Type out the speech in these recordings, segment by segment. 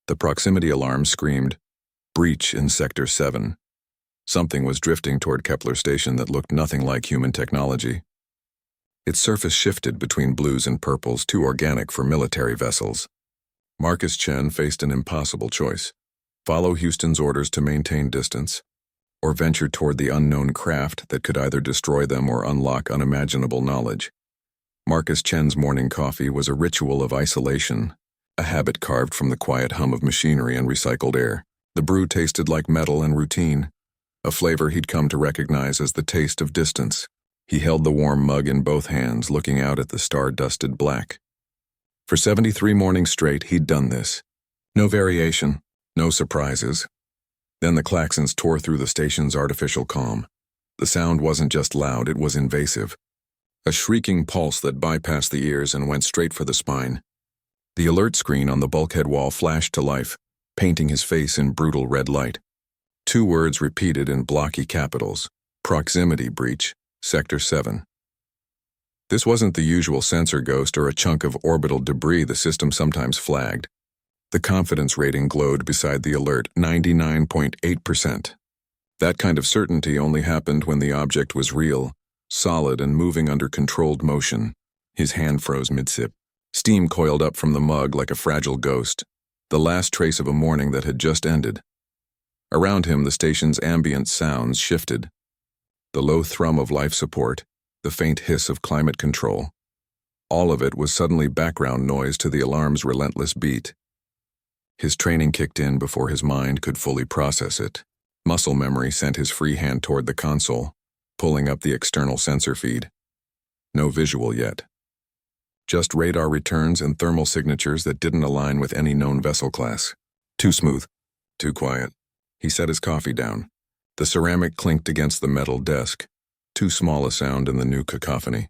The proximity alarm screamed, "Breach in Sector 7." Something was drifting toward Kepler Station that looked nothing like human technology. Its surface shifted between blues and purples, too organic for military vessels. Marcus Chen faced an impossible choice: follow Houston's orders to maintain distance, or venture toward the unknown craft that could either destroy them or unlock unimaginable knowledge. Marcus Chen's morning coffee was a ritual of isolation, a habit carved from the quiet hum of machinery and recycled air. The brew tasted like metal and routine, a flavor he'd come to recognize as the taste of distance. He held the warm mug in both hands, looking out at the star-dusted black. For 73 mornings straight, he'd done this. No variation, no surprises. Then the klaxons tore through the station's artificial calm. The sound wasn't just loud, it was invasive. A shrieking pulse that bypassed the ears and went straight for the spine. The alert screen on the bulkhead wall flashed to life, painting his face in brutal red light. 2 words repeated in blocky capitals: "Proximity breach, Sector 7." This wasn't the usual sensor ghost or a chunk of orbital debris the system sometimes flagged. The confidence rating glowed beside the alert, 99.8%. That kind of certainty only happened when the object was real, solid and moving under controlled motion. His hand froze mid-sip. Steam coiled up from the mug like a fragile ghost, the last trace of a morning that had just ended. Around him, the station's ambient sounds shifted. The low thrum of life support, the faint hiss of climate control. All of it was suddenly background noise to the alarm's relentless beat. His training kicked in before his mind could fully process it. Muscle memory sent his free hand toward the console, pulling up the external sensor feed. No visual yet. Just radar returns and thermal signatures that didn't align with any known vessel class. Too smooth. Too quiet. He set his coffee down. The ceramic clinked against the metal desk. Too small a sound in the new cacophony.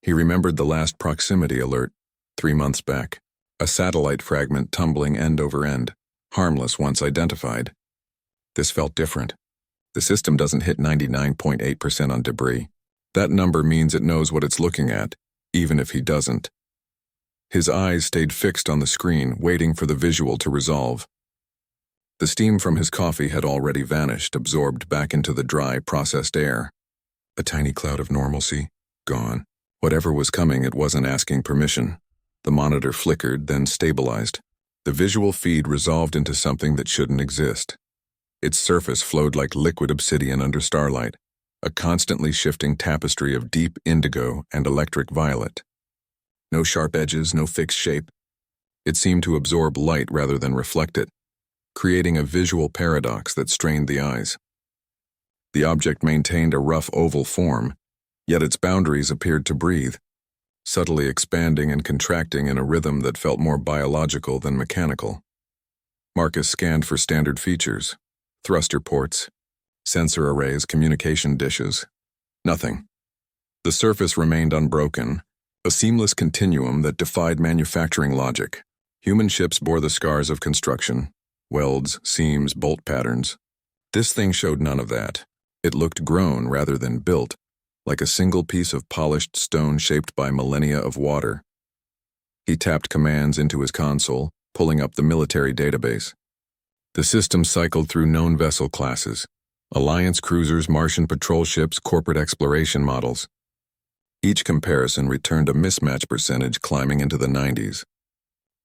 He remembered the last proximity alert, 3 months back. A satellite fragment tumbling end over end, harmless once identified. This felt different. The system doesn't hit 99.8% on debris. That number means it knows what it's looking at, even if he doesn't. His eyes stayed fixed on the screen, waiting for the visual to resolve. The steam from his coffee had already vanished, absorbed back into the dry, processed air. A tiny cloud of normalcy, gone. Whatever was coming, it wasn't asking permission. The monitor flickered, then stabilized. The visual feed resolved into something that shouldn't exist. Its surface flowed like liquid obsidian under starlight, a constantly shifting tapestry of deep indigo and electric violet. No sharp edges, no fixed shape. It seemed to absorb light rather than reflect it, creating a visual paradox that strained the eyes. The object maintained a rough oval form, yet its boundaries appeared to breathe, subtly expanding and contracting in a rhythm that felt more biological than mechanical. Marcus scanned for standard features: thruster ports, sensor arrays, communication dishes. Nothing. The surface remained unbroken, a seamless continuum that defied manufacturing logic. Human ships bore the scars of construction: welds, seams, bolt patterns. This thing showed none of that. It looked grown rather than built, like a single piece of polished stone shaped by millennia of water. He tapped commands into his console, pulling up the military database. The system cycled through known vessel classes: Alliance cruisers, Martian patrol ships, corporate exploration models. Each comparison returned a mismatch percentage climbing into the 90s.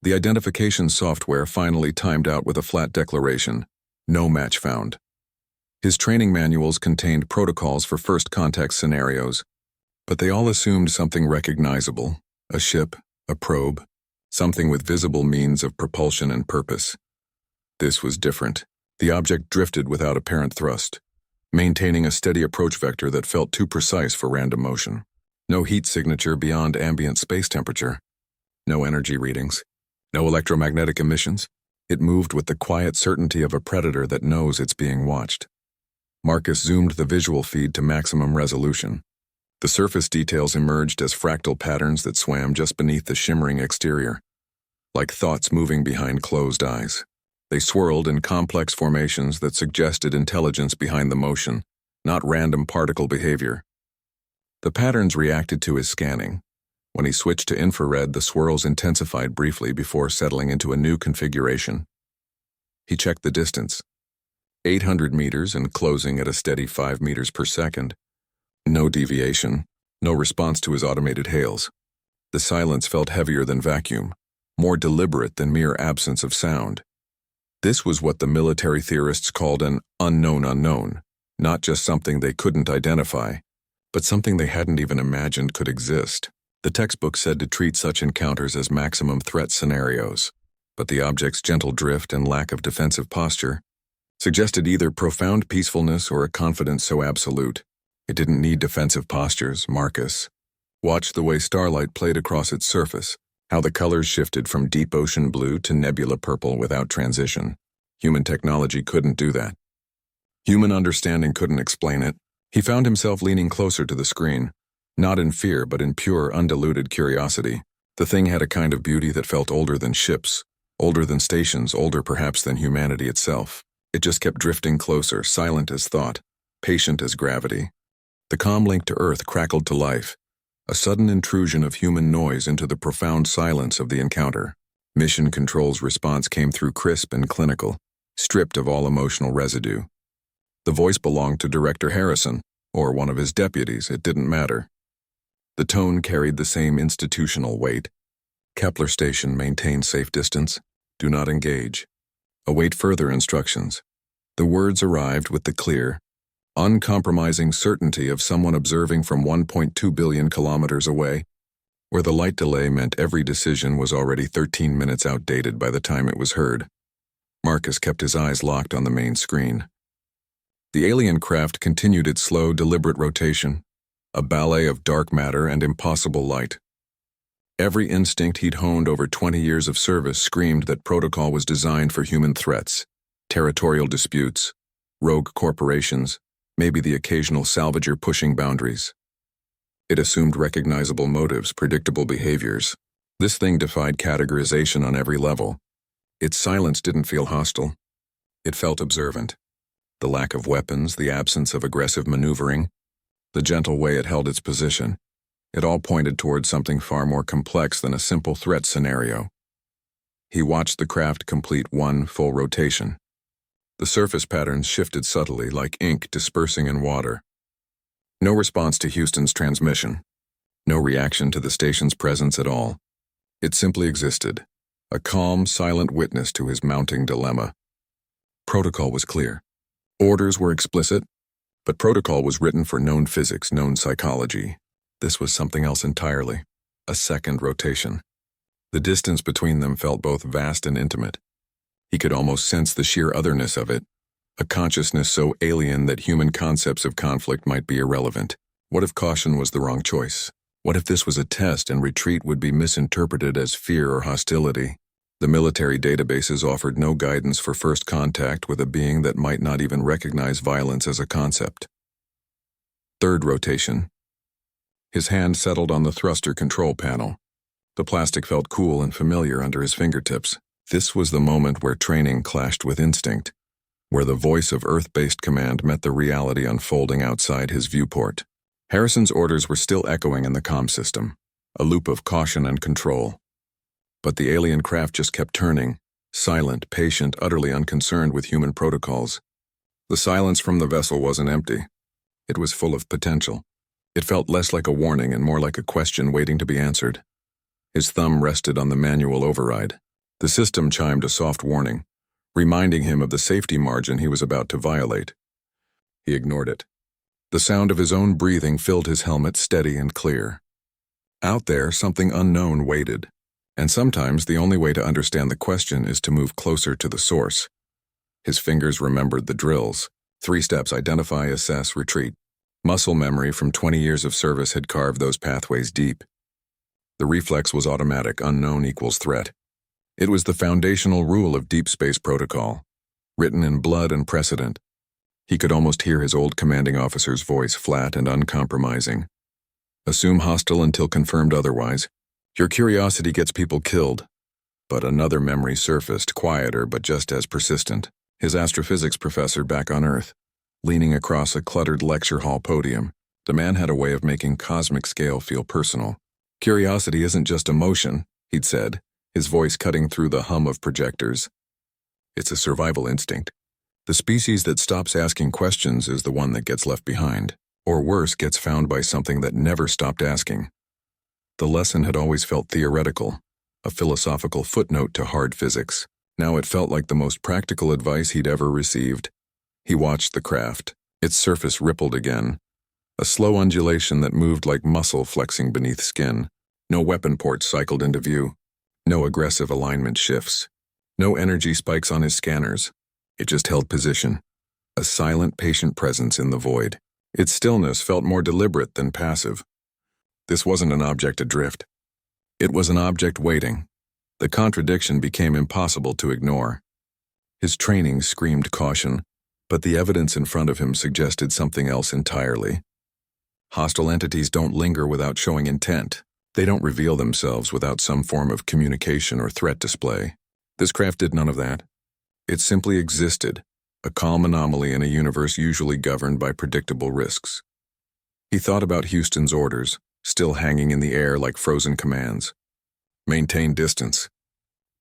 The identification software finally timed out with a flat declaration: no match found. His training manuals contained protocols for first contact scenarios, but they all assumed something recognizable: a ship, a probe, something with visible means of propulsion and purpose. This was different. The object drifted without apparent thrust, maintaining a steady approach vector that felt too precise for random motion. No heat signature beyond ambient space temperature. No energy readings. No electromagnetic emissions. It moved with the quiet certainty of a predator that knows it's being watched. Marcus zoomed the visual feed to maximum resolution. The surface details emerged as fractal patterns that swam just beneath the shimmering exterior, like thoughts moving behind closed eyes. They swirled in complex formations that suggested intelligence behind the motion, not random particle behavior. The patterns reacted to his scanning. When he switched to infrared, the swirls intensified briefly before settling into a new configuration: He checked the distance. 800 meters and closing at a steady 5 meters per second. No deviation, no response to his automated hails. The silence felt heavier than vacuum, more deliberate than mere absence of sound. This was what the military theorists called an unknown unknown, not just something they couldn't identify, but something they hadn't even imagined could exist. The textbook said to treat such encounters as maximum threat scenarios, but the object's gentle drift and lack of defensive posture suggested either profound peacefulness or a confidence so absolute. It didn't need defensive postures, Marcus watched the way starlight played across its surface, how the colors shifted from deep ocean blue to nebula purple without transition. Human technology couldn't do that. Human understanding couldn't explain it. He found himself leaning closer to the screen, not in fear but in pure, undiluted curiosity. The thing had a kind of beauty that felt older than ships, older than stations, older perhaps than humanity itself. It just kept drifting closer, silent as thought, patient as gravity. The calm link to Earth crackled to life, a sudden intrusion of human noise into the profound silence of the encounter. Mission Control's response came through crisp and clinical, stripped of all emotional residue. The voice belonged to Director Harrison, or one of his deputies, it didn't matter. The tone carried the same institutional weight. Kepler Station, maintain safe distance. Do not engage. Await further instructions. The words arrived with the clear, uncompromising certainty of someone observing from 1.2 billion kilometers away, where the light delay meant every decision was already 13 minutes outdated by the time it was heard. Marcus kept his eyes locked on the main screen. The alien craft continued its slow, deliberate rotation, a ballet of dark matter and impossible light. Every instinct he'd honed over 20 years of service screamed that protocol was designed for human threats, territorial disputes, rogue corporations, maybe the occasional salvager pushing boundaries. It assumed recognizable motives, predictable behaviors. This thing defied categorization on every level. Its silence didn't feel hostile. It felt observant. The lack of weapons, the absence of aggressive maneuvering, the gentle way it held its position, it all pointed towards something far more complex than a simple threat scenario. He watched the craft complete one full rotation. The surface patterns shifted subtly, like ink dispersing in water. No response to Houston's transmission. No reaction to the station's presence at all. It simply existed, a calm, silent witness to his mounting dilemma. Protocol was clear. Orders were explicit, but protocol was written for known physics, known psychology. This was something else entirely, a second rotation. The distance between them felt both vast and intimate. He could almost sense the sheer otherness of it, a consciousness so alien that human concepts of conflict might be irrelevant. What if caution was the wrong choice? What if this was a test and retreat would be misinterpreted as fear or hostility? The military databases offered no guidance for first contact with a being that might not even recognize violence as a concept. Third rotation. His hand settled on the thruster control panel. The plastic felt cool and familiar under his fingertips. This was the moment where training clashed with instinct, where the voice of Earth-based command met the reality unfolding outside his viewport. Harrison's orders were still echoing in the comm system, a loop of caution and control. But the alien craft just kept turning, silent, patient, utterly unconcerned with human protocols. The silence from the vessel wasn't empty. It was full of potential. It felt less like a warning and more like a question waiting to be answered. His thumb rested on the manual override. The system chimed a soft warning, reminding him of the safety margin he was about to violate. He ignored it. The sound of his own breathing filled his helmet steady and clear. Out there, something unknown waited. And sometimes the only way to understand the question is to move closer to the source. His fingers remembered the drills. 3 steps: identify, assess, retreat. Muscle memory from 20 years of service had carved those pathways deep. The reflex was automatic, unknown equals threat. It was the foundational rule of deep space protocol, written in blood and precedent. He could almost hear his old commanding officer's voice, flat and uncompromising. Assume hostile until confirmed otherwise. Your curiosity gets people killed. But another memory surfaced, quieter but just as persistent. His astrophysics professor back on Earth, leaning across a cluttered lecture hall podium. The man had a way of making cosmic scale feel personal. Curiosity isn't just emotion, he'd said, his voice cutting through the hum of projectors. It's a survival instinct. The species that stops asking questions is the one that gets left behind, or worse, gets found by something that never stopped asking. The lesson had always felt theoretical, a philosophical footnote to hard physics. Now it felt like the most practical advice he'd ever received. He watched the craft. Its surface rippled again, a slow undulation that moved like muscle flexing beneath skin. No weapon ports cycled into view. No aggressive alignment shifts. No energy spikes on his scanners. It just held position, a silent, patient presence in the void. Its stillness felt more deliberate than passive. This wasn't an object adrift. It was an object waiting. The contradiction became impossible to ignore. His training screamed caution, but the evidence in front of him suggested something else entirely. Hostile entities don't linger without showing intent. They don't reveal themselves without some form of communication or threat display. This craft did none of that. It simply existed, a calm anomaly in a universe usually governed by predictable risks. He thought about Houston's orders, still hanging in the air like frozen commands. Maintain distance.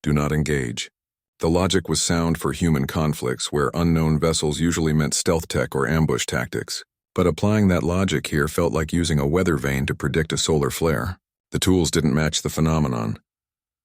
Do not engage. The logic was sound for human conflicts where unknown vessels usually meant stealth tech or ambush tactics. But applying that logic here felt like using a weather vane to predict a solar flare. The tools didn't match the phenomenon.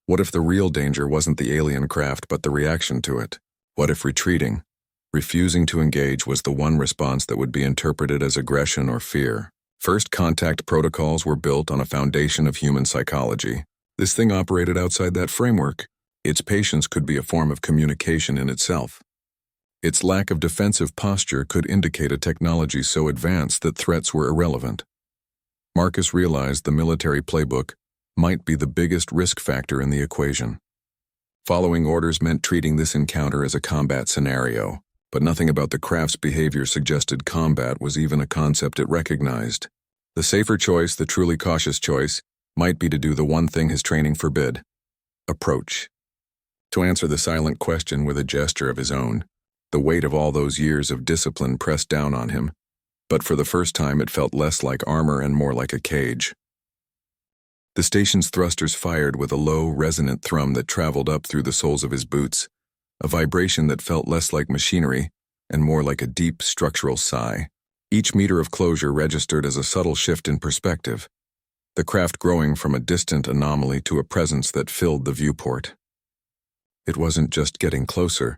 What if the real danger wasn't the alien craft but the reaction to it? What if retreating, refusing to engage was the one response that would be interpreted as aggression or fear? First contact protocols were built on a foundation of human psychology. This thing operated outside that framework. Its patience could be a form of communication in itself. Its lack of defensive posture could indicate a technology so advanced that threats were irrelevant. Marcus realized the military playbook might be the biggest risk factor in the equation. Following orders meant treating this encounter as a combat scenario, but nothing about the craft's behavior suggested combat was even a concept it recognized. The safer choice, the truly cautious choice, might be to do the one thing his training forbid: approach. To answer the silent question with a gesture of his own. The weight of all those years of discipline pressed down on him, but for the first time it felt less like armor and more like a cage. The station's thrusters fired with a low, resonant thrum that traveled up through the soles of his boots, a vibration that felt less like machinery and more like a deep, structural sigh. Each meter of closure registered as a subtle shift in perspective, the craft growing from a distant anomaly to a presence that filled the viewport. It wasn't just getting closer.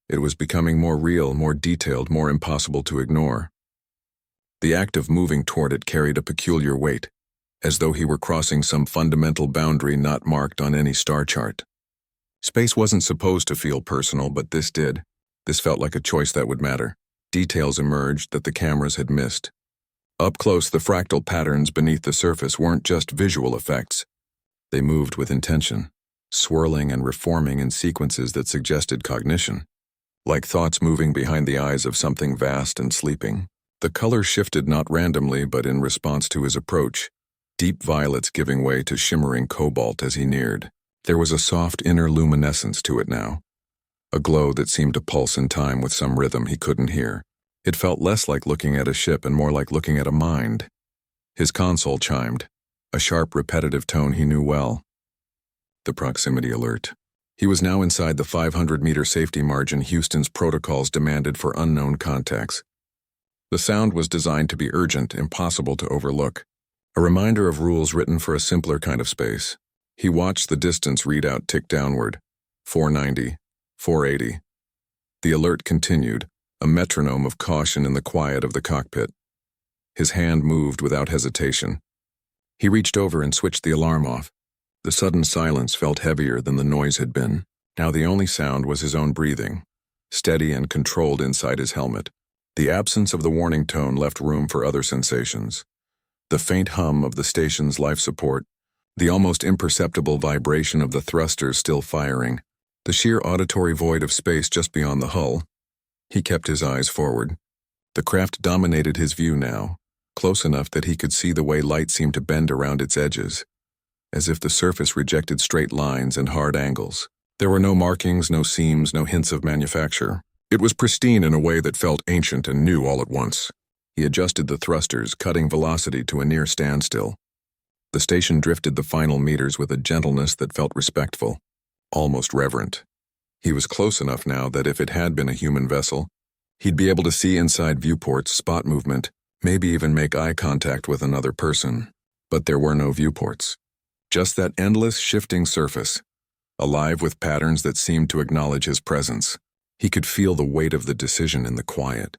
It was becoming more real, more detailed, more impossible to ignore. The act of moving toward it carried a peculiar weight, as though he were crossing some fundamental boundary not marked on any star chart. Space wasn't supposed to feel personal, but this did. This felt like a choice that would matter. Details emerged that the cameras had missed. Up close, the fractal patterns beneath the surface weren't just visual effects. They moved with intention, swirling and reforming in sequences that suggested cognition. Like thoughts moving behind the eyes of something vast and sleeping. The color shifted not randomly but in response to his approach, deep violets giving way to shimmering cobalt as he neared. There was a soft inner luminescence to it now, a glow that seemed to pulse in time with some rhythm he couldn't hear. It felt less like looking at a ship and more like looking at a mind. His console chimed, a sharp, repetitive tone he knew well. The proximity alert. He was now inside the 500-meter safety margin Houston's protocols demanded for unknown contacts. The sound was designed to be urgent, impossible to overlook, a reminder of rules written for a simpler kind of space. He watched the distance readout tick downward, 490, 480. The alert continued, a metronome of caution in the quiet of the cockpit. His hand moved without hesitation. He reached over and switched the alarm off. The sudden silence felt heavier than the noise had been. Now the only sound was his own breathing, steady and controlled inside his helmet. The absence of the warning tone left room for other sensations. The faint hum of the station's life support, the almost imperceptible vibration of the thrusters still firing, the sheer auditory void of space just beyond the hull. He kept his eyes forward. The craft dominated his view now, close enough that he could see the way light seemed to bend around its edges, as if the surface rejected straight lines and hard angles. There were no markings, no seams, no hints of manufacture. It was pristine in a way that felt ancient and new all at once. He adjusted the thrusters, cutting velocity to a near standstill. The station drifted the final meters with a gentleness that felt respectful, almost reverent. He was close enough now that if it had been a human vessel, he'd be able to see inside viewports, spot movement, maybe even make eye contact with another person. But there were no viewports. Just that endless shifting surface, alive with patterns that seemed to acknowledge his presence. He could feel the weight of the decision in the quiet.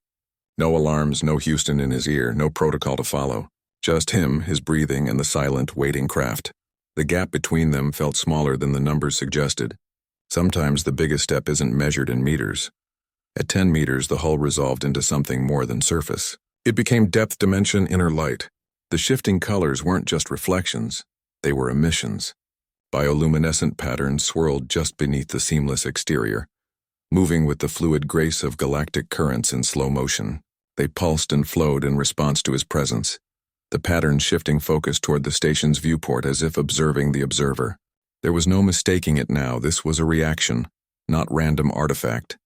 No alarms, no Houston in his ear, no protocol to follow. Just him, his breathing, and the silent, waiting craft. The gap between them felt smaller than the numbers suggested. Sometimes the biggest step isn't measured in meters. At 10 meters, the hull resolved into something more than surface. It became depth dimension, inner light. The shifting colors weren't just reflections, they were emissions. Bioluminescent patterns swirled just beneath the seamless exterior, moving with the fluid grace of galactic currents in slow motion. They pulsed and flowed in response to his presence, the patterns shifting focus toward the station's viewport as if observing the observer. There was no mistaking it now. This was a reaction, not random artifact.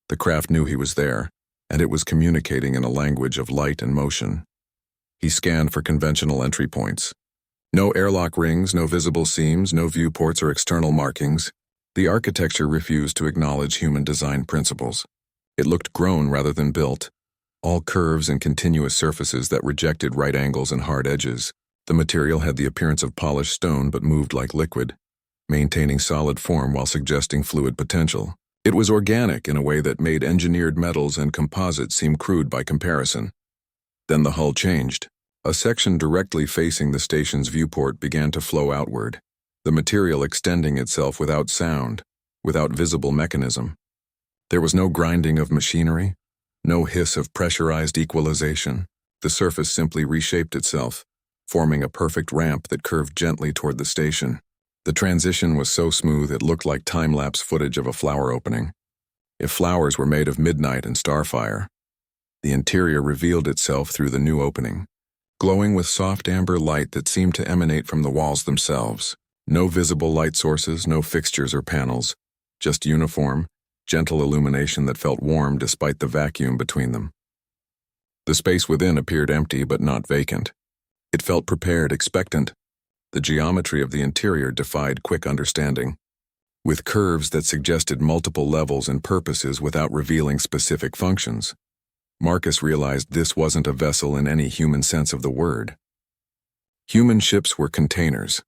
The craft knew he was there, and it was communicating in a language of light and motion. He scanned for conventional entry points. No airlock rings, no visible seams, no viewports or external markings. The architecture refused to acknowledge human design principles. It looked grown rather than built, all curves and continuous surfaces that rejected right angles and hard edges. The material had the appearance of polished stone but moved like liquid, maintaining solid form while suggesting fluid potential. It was organic in a way that made engineered metals and composites seem crude by comparison. Then the hull changed. A section directly facing the station's viewport began to flow outward, the material extending itself without sound, without visible mechanism. There was no grinding of machinery, no hiss of pressurized equalization. The surface simply reshaped itself, forming a perfect ramp that curved gently toward the station. The transition was so smooth it looked like time-lapse footage of a flower opening. If flowers were made of midnight and starfire, the interior revealed itself through the new opening, glowing with soft amber light that seemed to emanate from the walls themselves. No visible light sources, no fixtures or panels, just uniform, gentle illumination that felt warm despite the vacuum between them. The space within appeared empty but not vacant. It felt prepared, expectant. The geometry of the interior defied quick understanding, with curves that suggested multiple levels and purposes without revealing specific functions. Marcus realized this wasn't a vessel in any human sense of the word. Human ships were containers,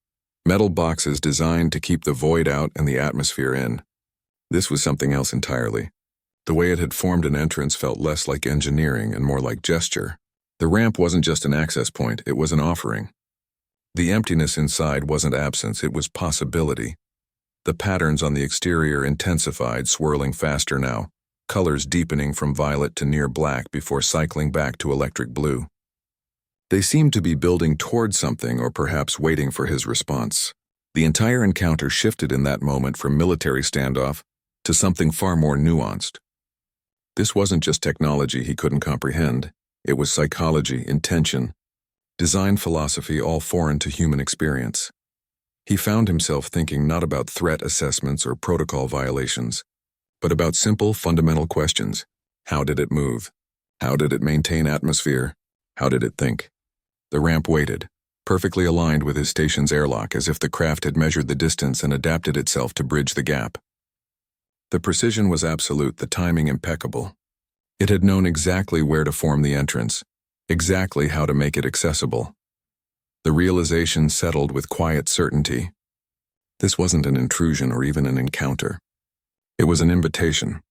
metal boxes designed to keep the void out and the atmosphere in. This was something else entirely. The way it had formed an entrance felt less like engineering and more like gesture. The ramp wasn't just an access point, it was an offering. The emptiness inside wasn't absence, it was possibility. The patterns on the exterior intensified, swirling faster now, colors deepening from violet to near black before cycling back to electric blue. They seemed to be building toward something or perhaps waiting for his response. The entire encounter shifted in that moment from military standoff to something far more nuanced. This wasn't just technology he couldn't comprehend. It was psychology, intention, design philosophy, all foreign to human experience. He found himself thinking not about threat assessments or protocol violations, but about simple, fundamental questions. How did it move? How did it maintain atmosphere? How did it think? The ramp waited, perfectly aligned with his station's airlock, as if the craft had measured the distance and adapted itself to bridge the gap. The precision was absolute, the timing impeccable. It had known exactly where to form the entrance, exactly how to make it accessible. The realization settled with quiet certainty. This wasn't an intrusion or even an encounter. It was an invitation,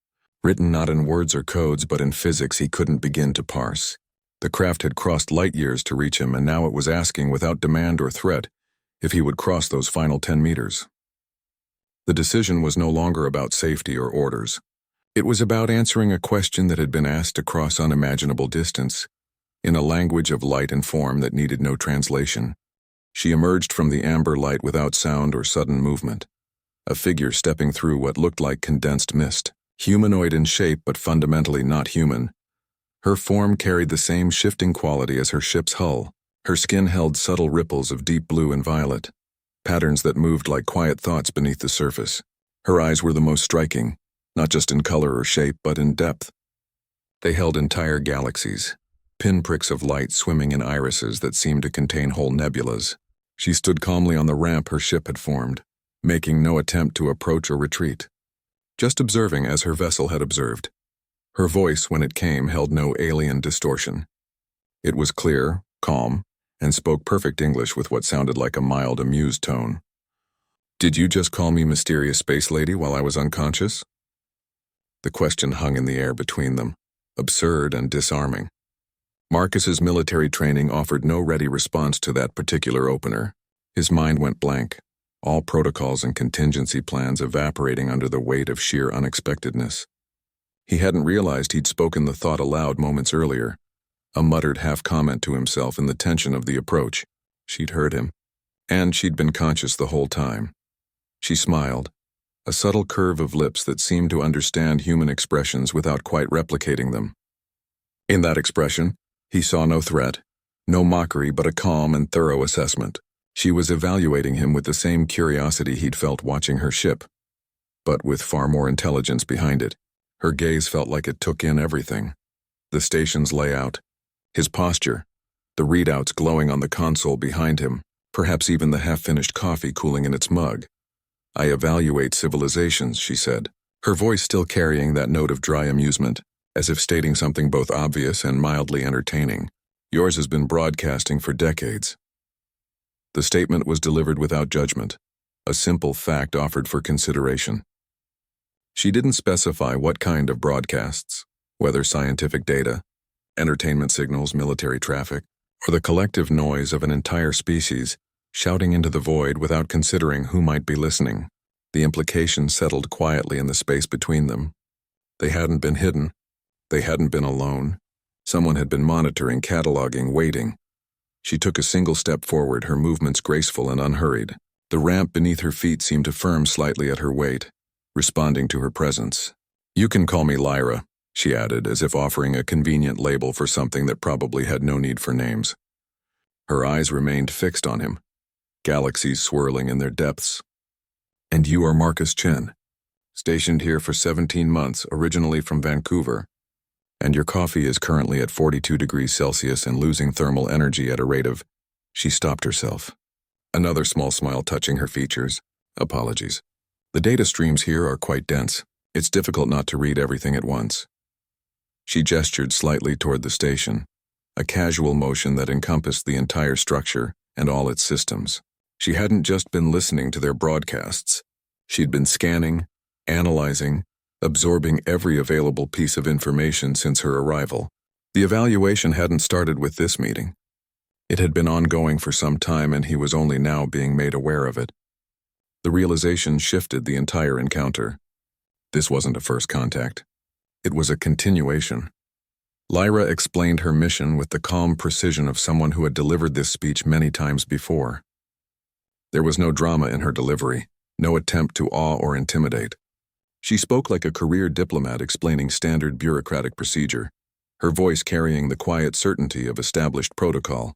written not in words or codes but in physics he couldn't begin to parse. The craft had crossed light years to reach him, and now it was asking without demand or threat if he would cross those final 10 meters. The decision was no longer about safety or orders. It was about answering a question that had been asked across unimaginable distance, in a language of light and form that needed no translation. She emerged from the amber light without sound or sudden movement, a figure stepping through what looked like condensed mist, humanoid in shape but fundamentally not human. Her form carried the same shifting quality as her ship's hull. Her skin held subtle ripples of deep blue and violet, patterns that moved like quiet thoughts beneath the surface. Her eyes were the most striking, not just in color or shape, but in depth. They held entire galaxies, pinpricks of light swimming in irises that seemed to contain whole nebulas. She stood calmly on the ramp her ship had formed, making no attempt to approach or retreat. just observing as her vessel had observed. Her voice, when it came, held no alien distortion. It was clear, calm, and spoke perfect English with what sounded like a mild, amused tone. "Did you just call me mysterious space lady while I was unconscious?" The question hung in the air between them, absurd and disarming. Marcus's military training offered no ready response to that particular opener. His mind went blank, all protocols and contingency plans evaporating under the weight of sheer unexpectedness. He hadn't realized he'd spoken the thought aloud moments earlier, a muttered half-comment to himself in the tension of the approach. She'd heard him, and she'd been conscious the whole time. She smiled, a subtle curve of lips that seemed to understand human expressions without quite replicating them. In that expression, he saw no threat, no mockery, but a calm and thorough assessment. She was evaluating him with the same curiosity he'd felt watching her ship, but with far more intelligence behind it. Her gaze felt like it took in everything. The station's layout, his posture, the readouts glowing on the console behind him, perhaps even the half-finished coffee cooling in its mug. "I evaluate civilizations," she said, her voice still carrying that note of dry amusement, as if stating something both obvious and mildly entertaining. "Yours has been broadcasting for decades." The statement was delivered without judgment, a simple fact offered for consideration. She didn't specify what kind of broadcasts, whether scientific data, entertainment signals, military traffic, or the collective noise of an entire species shouting into the void without considering who might be listening. The implication settled quietly in the space between them. They hadn't been hidden. They hadn't been alone. Someone had been monitoring, cataloging, waiting. She took a single step forward, her movements graceful and unhurried. The ramp beneath her feet seemed to firm slightly at her weight, responding to her presence. "You can call me Lyra," she added, as if offering a convenient label for something that probably had no need for names. Her eyes remained fixed on him, galaxies swirling in their depths. "And you are Marcus Chen, stationed here for 17 months, originally from Vancouver. And your coffee is currently at 42 degrees Celsius and losing thermal energy at a rate of—" She stopped herself, another small smile touching her features. "Apologies. The data streams here are quite dense. It's difficult not to read everything at once." She gestured slightly toward the station, a casual motion that encompassed the entire structure and all its systems. She hadn't just been listening to their broadcasts. She'd been scanning, analyzing, absorbing every available piece of information since her arrival. The evaluation hadn't started with this meeting. It had been ongoing for some time, and he was only now being made aware of it. The realization shifted the entire encounter. This wasn't a first contact. It was a continuation. Lyra explained her mission with the calm precision of someone who had delivered this speech many times before. There was no drama in her delivery, no attempt to awe or intimidate. She spoke like a career diplomat explaining standard bureaucratic procedure, her voice carrying the quiet certainty of established protocol.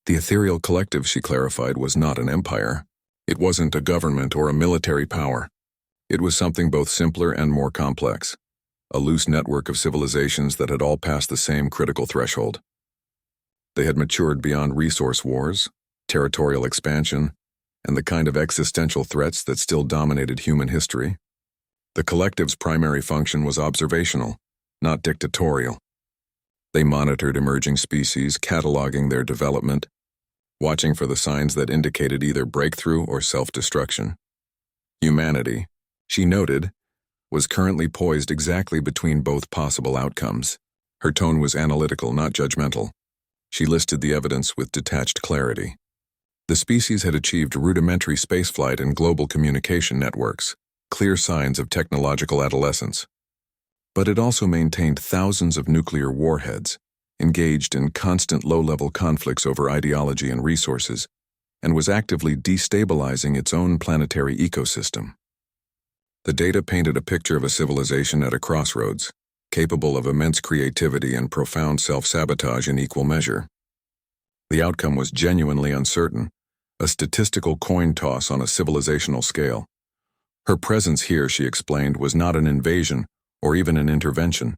The ethereal collective, she clarified, was not an empire. It wasn't a government or a military power. It was something both simpler and more complex, a loose network of civilizations that had all passed the same critical threshold. They had matured beyond resource wars, territorial expansion, and the kind of existential threats that still dominated human history. The collective's primary function was observational, not dictatorial. They monitored emerging species, cataloging their development, watching for the signs that indicated either breakthrough or self-destruction. Humanity, she noted, was currently poised exactly between both possible outcomes. Her tone was analytical, not judgmental. She listed the evidence with detached clarity. The species had achieved rudimentary spaceflight and global communication networks, clear signs of technological adolescence. But it also maintained thousands of nuclear warheads, engaged in constant low-level conflicts over ideology and resources, and was actively destabilizing its own planetary ecosystem. The data painted a picture of a civilization at a crossroads, capable of immense creativity and profound self-sabotage in equal measure. The outcome was genuinely uncertain, a statistical coin toss on a civilizational scale. Her presence here, she explained, was not an invasion or even an intervention.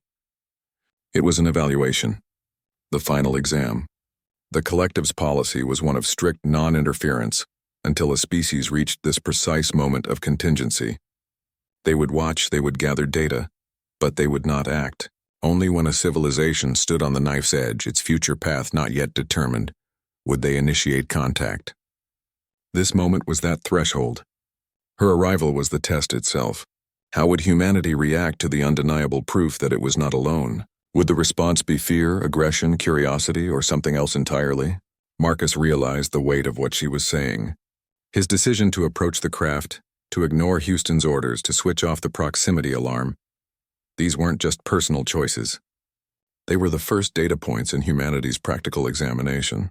It was an evaluation, the final exam. The collective's policy was one of strict non-interference until a species reached this precise moment of contingency. They would watch, they would gather data, but they would not act. Only when a civilization stood on the knife's edge, its future path not yet determined, would they initiate contact. This moment was that threshold. Her arrival was the test itself. How would humanity react to the undeniable proof that it was not alone? Would the response be fear, aggression, curiosity, or something else entirely? Marcus realized the weight of what she was saying. His decision to approach the craft, to ignore Houston's orders, to switch off the proximity alarm, these weren't just personal choices. They were the first data points in humanity's practical examination.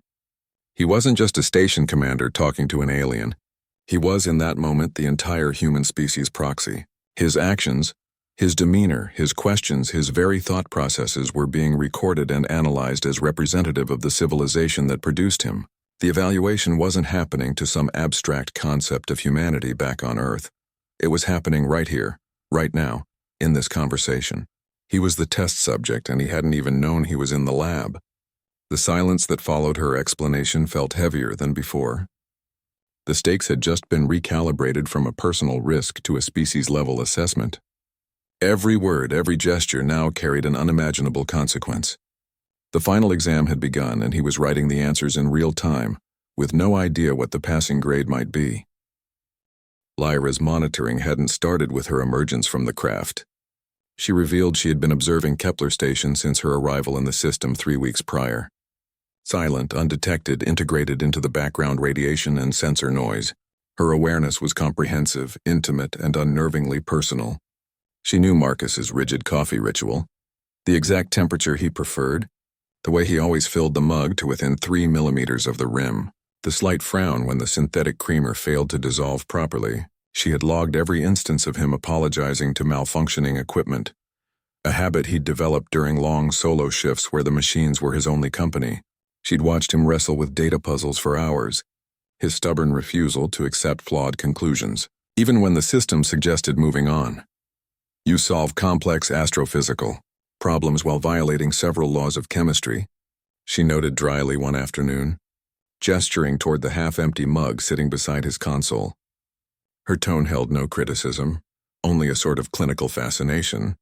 He wasn't just a station commander talking to an alien. He was, in that moment, the entire human species proxy. His actions, his demeanor, his questions, his very thought processes were being recorded and analyzed as representative of the civilization that produced him. The evaluation wasn't happening to some abstract concept of humanity back on Earth. It was happening right here, right now, in this conversation. He was the test subject, and he hadn't even known he was in the lab. The silence that followed her explanation felt heavier than before. The stakes had just been recalibrated from a personal risk to a species-level assessment. Every word, every gesture now carried an unimaginable consequence. The final exam had begun, and he was writing the answers in real time, with no idea what the passing grade might be. Lyra's monitoring hadn't started with her emergence from the craft. She revealed she had been observing Kepler station since her arrival in the system 3 weeks prior. Silent, undetected, integrated into the background radiation and sensor noise, her awareness was comprehensive, intimate, and unnervingly personal. She knew Marcus's rigid coffee ritual, the exact temperature he preferred, the way he always filled the mug to within 3 millimeters of the rim, the slight frown when the synthetic creamer failed to dissolve properly. She had logged every instance of him apologizing to malfunctioning equipment, a habit he'd developed during long solo shifts where the machines were his only company. She'd watched him wrestle with data puzzles for hours, his stubborn refusal to accept flawed conclusions, even when the system suggested moving on. You solve complex astrophysical problems while violating several laws of chemistry, she noted dryly one afternoon, gesturing toward the half-empty mug sitting beside his console. Her tone held no criticism, only a sort of clinical fascination.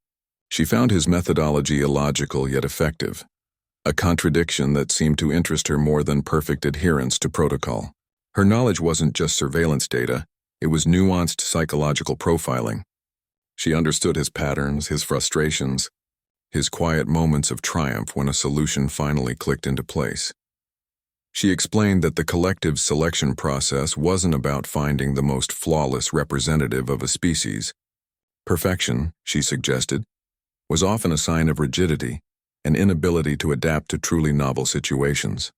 She found his methodology illogical yet effective, a contradiction that seemed to interest her more than perfect adherence to protocol. Her knowledge wasn't just surveillance data, it was nuanced psychological profiling. She understood his patterns, his frustrations, his quiet moments of triumph when a solution finally clicked into place. She explained that the collective selection process wasn't about finding the most flawless representative of a species. Perfection, she suggested, was often a sign of rigidity, an inability to adapt to truly novel situations.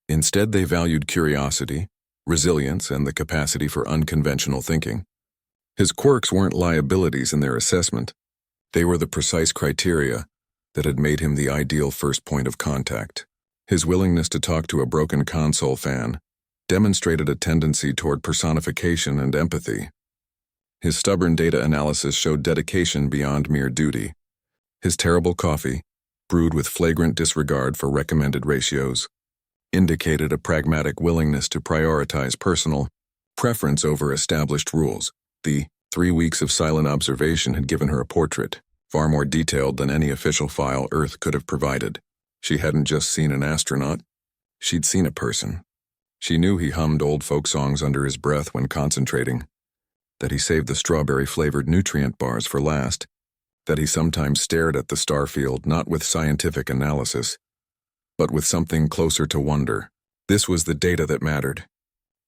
Instead, they valued curiosity, resilience, and the capacity for unconventional thinking. His quirks weren't liabilities in their assessment. They were the precise criteria that had made him the ideal first point of contact. His willingness to talk to a broken console fan demonstrated a tendency toward personification and empathy. His stubborn data analysis showed dedication beyond mere duty. His terrible coffee, brewed with flagrant disregard for recommended ratios, indicated a pragmatic willingness to prioritize personal preference over established rules. The 3 weeks of silent observation had given her a portrait, far more detailed than any official file Earth could have provided. She hadn't just seen an astronaut, she'd seen a person. She knew he hummed old folk songs under his breath when concentrating, that he saved the strawberry-flavored nutrient bars for last, that he sometimes stared at the starfield not with scientific analysis, but with something closer to wonder. This was the data that mattered,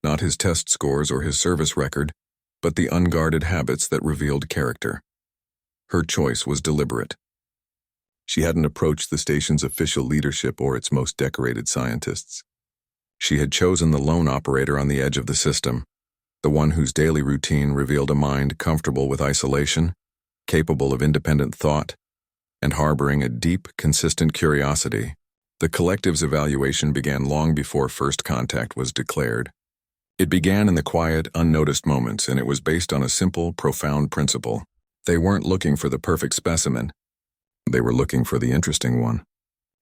not his test scores or his service record, but the unguarded habits that revealed character. Her choice was deliberate. She hadn't approached the station's official leadership or its most decorated scientists. She had chosen the lone operator on the edge of the system, the one whose daily routine revealed a mind comfortable with isolation, capable of independent thought, and harboring a deep, consistent curiosity. The collective's evaluation began long before first contact was declared. It began in the quiet, unnoticed moments, and it was based on a simple, profound principle. They weren't looking for the perfect specimen. They were looking for the interesting one.